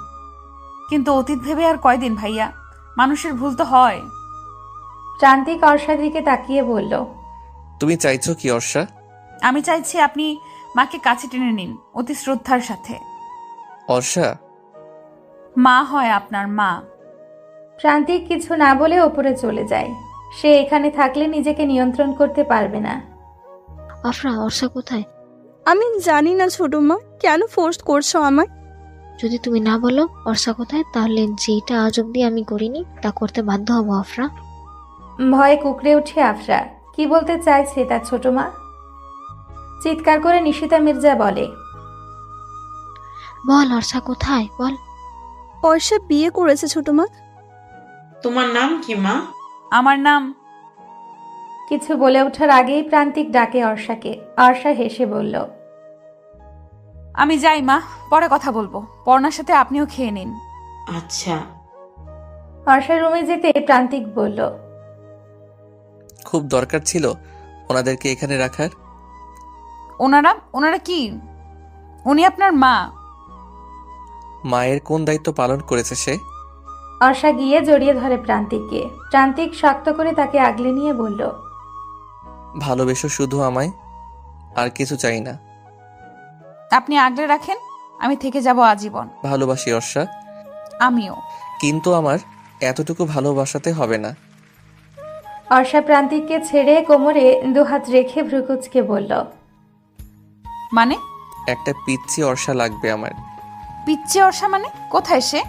কিন্তু অতীত ভেবে আর কয়দিন ভাইয়া, মানুষের ভুল তো হয়। প্রান্তিক অর্ষার দিকে তাকিয়ে বলল, তুমি চাইছো কি অর্ষা? আমি চাইছি আপনি মাকে কাছে টেনে নিন অতি শ্রদ্ধার সাথে। অর্ষা মা হয় আপনার মা। প্রান্তিক কিছু না বলে ওপরে চলে যায়। সে এখানে থাকলে নিজেকে নিয়ন্ত্রণ করতে পারবে না। আফরা, অর্ষা কোথায়? আমি জানি না ছোট মা, কেন ফোর্স করছো আমায়? যদি তুমি না বলো অর্ষা কোথায়, তাহলে যেটা আজ অব্দি আমি করিনি তা করতে বাধ্য হব আফরা। ভয়ে কুকড়ে উঠে আফরা। কি বলতে চাইছে তার ছোট মা? চিৎকার করে নিশিতা মির্জা বলে, বল অর্ষা কোথায়, বল। অর্ষা বিয়ে করেছে ছোট মা। তোমার নাম কি মা? আমার নাম। কিছু বলে ওঠার আগেই প্রান্তিক ডাকে অর্ষাকে। অর্ষা হেসে বলল, আমি যাই মা, পরে কথা বলবো। পর্ণার সাথে আপনিও খেয়ে নিন। আচ্ছা। অর্ষা রুমে যেতে প্রান্তিক বলল, খুব দরকার ছিল ওনাদেরকে এখানে রাখার। ওনারা কি? উনি আপনার মা। মায়ের কোন দায়িত্ব পালন করেছে সে? অর্ষা গিয়ে জড়িয়ে ধরে প্রান্তিককে। প্রান্তিক শক্ত করে তাকে আগলে নিয়ে বলল, ভালোবেসো শুধু আমায়, আর কিছু চাই না। আপনি আগলে রাখেন, আমি থেকে যাব আজীবন। ভালোবাসি অর্ষা। আমিও। কিন্তু আমার এতটুকু ভালোবাসাতে হবে না। অর্ষা প্রান্তিককে ছেড়ে কোমরে দুহাত রেখে ভ্রুকুচকে বলল, মানে? একটা পিচ্ছি অর্ষা লাগবে আমার। পিচ্চি অর্ষা মানে? কোথায় সে?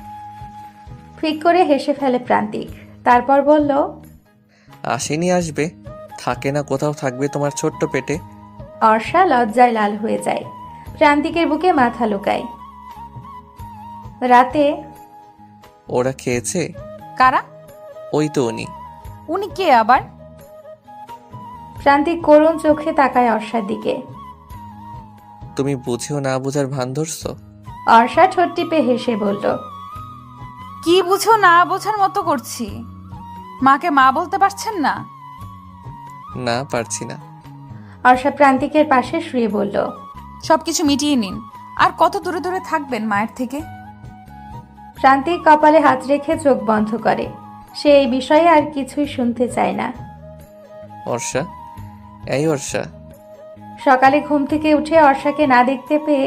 ফিক করে হেসে ফেলে প্রান্তিক, তারপর বলল, আসেনি, আসবে। থাকে না কোথাও, থাকবে তোমার ছোট্ট পেটে। অর্ষা লজ্জায় লাল হয়ে যায়, প্রান্তিকের বুকে মাথা লুকায়। রাতে ওরা খেয়েছে? কারা? ওই তো উনি। উনি কে আবার? প্রান্তিক করুণ চোখে তাকায় অর্ষার দিকে। তুমি বুঝেও না বুঝার ভান ধরছো। অর্ষা ঠোঁট টিপে হেসে বলল, কি বুঝো না বোঝার মতো করছি? মাকে মা বলতে পারছেন না? না, পারছি না। অর্ষা প্রান্তিকের পাশে শুয়ে বলল, সবকিছু মিটিয়ে নিন। আর কত দূরে দূরে থাকবেন মায়ের থেকে? প্রান্তিক কপালে হাত রেখে চোখ বন্ধ করে। সে এই বিষয়ে আর কিছুই শুনতে চায় না। অর্ষা, এই অর্ষা। সকালে ঘুম থেকে উঠে অর্ষাকে না দেখতে পেয়ে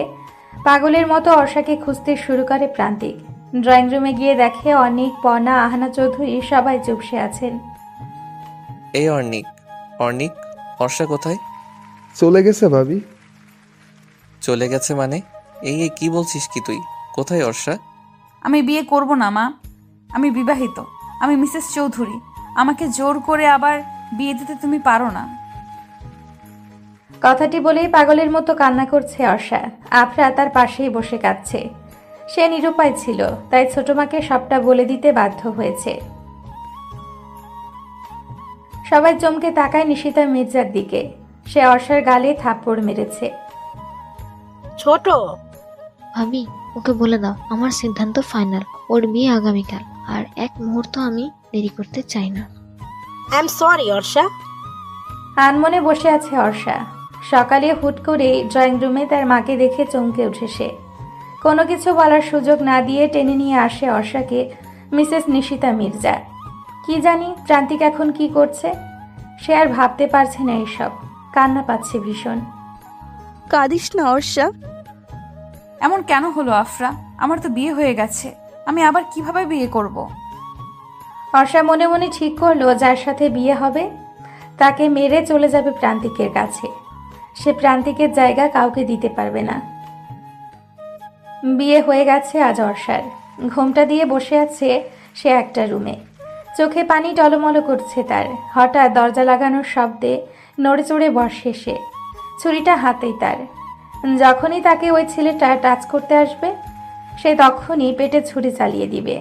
পাগলের মতো অর্ষাকে খুঁজতে শুরু করে প্রান্তিক। ড্রয়িং রুমে গিয়ে দেখে অনিক, পর্ণা, আহানা চৌধুরী সবাই চুপসে আছেন। এই অর্ণিক, অর্ণিক, অর্ষা কোথায়? চলে গেছে ভাবি। চলে গেছে মানে? এই এই কি বলছিস কি তুই? কোথায় অর্ষা? আমি বিয়ে করব না মা। আমি বিবাহিত। আমি মিসেস চৌধুরী। আমাকে জোর করে আবার বিয়ে দিতে তুমি পারো না। কথাটি বলেই পাগলের মতো কান্না করছে অর্ষা। আফরা তার পাশেই বসে কাঁদছে। সে নিরুপায় ছিল, তাই ছোট মাকে সবটা বলে দিতে বাধ্য হয়েছে। সবাই চমকে তাকায় নিশিতা মির্জার দিকে। সে অর্ষার গালে থাপ্পড় মেরেছে। ছোট ভাবি, ওকে বলে দাও আমার সিদ্ধান্ত ফাইনাল। ওর বিয়ে আগামীকাল, আর এক মুহূর্ত আমি দেরি করতে চাই না। I am sorry Arsha. আনমনে বসে আছে অর্ষা। সকালে হুট করে ড্রয়িং রুমে তার মাকে দেখে চমকে উঠে সে। কোনো কিছু বলার সুযোগ না দিয়ে টেনে নিয়ে আসে অর্ষাকে মিসেস নিশিতা মির্জা। কি জানি প্রান্তিক এখন কি করছে। সে আর ভাবতে পারছে না এসব। কান্না পাচ্ছে ভীষণ। কাঁদিস না অর্ষা। এমন কেন হলো আফরা? আমার তো বিয়ে হয়ে গেছে। আমি আবার কিভাবে বিয়ে করব? অর্ষা মনে মনে ঠিক করলো যার সাথে বিয়ে হবে তাকে মেরে চলে যাবে প্রান্তিকের কাছে। সে প্রান্তিকের জায়গা কাউকে দিতে পারবে না। বিয়ে হয়ে গেছে আজ অর্ষার। ঘোমটা দিয়ে বসে আছে সে একটা রুমে। চোখে পানি টলমল করছে তার। হঠাৎ দরজা লাগানোর শব্দে নড়ে চড়ে বসে সে। ছুরিটা হাতেই তার। যখনই তাকে ওই ছেলেটা টাচ করতে আসবে সে তখনই পেটে ছুরি চালিয়ে দিবে।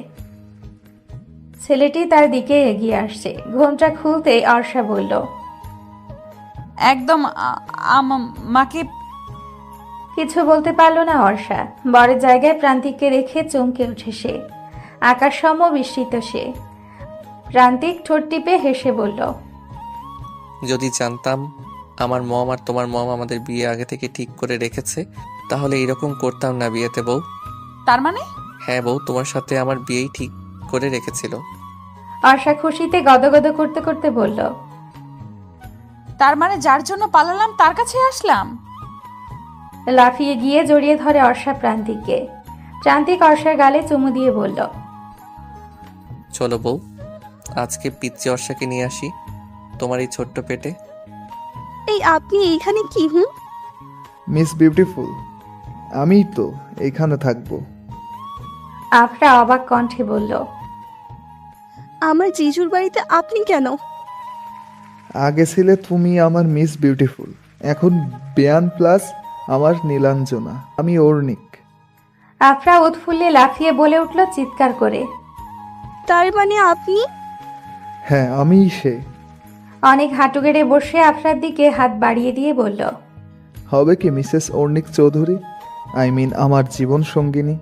ছেলেটি তার দিকে এগিয়ে আসছে। ঘোমটা খুলতেই অর্ষা বলল, একদম মাকে। কিছু বলতে পারল না অর্ষা। বরের জায়গায় প্রান্তিককে রেখে চমকে উঠে সে। আকাশসম বিস্মিত সে। প্রান্তিক ঠোঁট টিপে হেসে বলল, যদি জানতাম আমার মম আর তোমার মম আমাদের বিয়ে আগে থেকে ঠিক করে রেখেছে, তাহলে এরকম করতাম না বিয়েতে বউ। তার মানে? হ্যাঁ বউ, তোমার সাথে আমার বিয়েই ঠিক করে রেখেছিল। অর্ষা খুশিতে গদগদ করতে করতে বলল, তার মানে যার জন্য পালালাম তার কাছে আসলাম? লাফিয়ে গিয়ে জড়িয়ে ধরে অর্ষা প্রান্তিককে। প্রান্তিক অর্ষার গালে চুমু দিয়ে বলল, চলো বউ, আজকে পিচ্চি অর্ষাকে নিয়ে আসি তোমার এই ছোট্ট পেটে। এই আপনি এইখানে কি? মিস বিউটিফুল, আমিই তো এইখানে থাকবো। আফরা অবাক কণ্ঠে বলল, আমার জিজুর বাড়িতে আপনি কেন? আগে ছিলে তুমি আমার মিস বিউটিফুল, এখন বেয়ান প্লাস আমার নীলাঞ্জনা, আমি অর্ণিক। আফরা উৎফুল্লে লাফিয়ে বলে উঠল চিৎকার করে, তার মানে আপনি? হ্যাঁ, আমিই সে। অনেক হাঁটু গেড়ে বসে আফরার দিকে হাত বাড়িয়ে দিয়ে বলল, হবে কি মিসেস অর্ণিক চৌধুরী, আই মিন আমার জীবন সঙ্গিনী।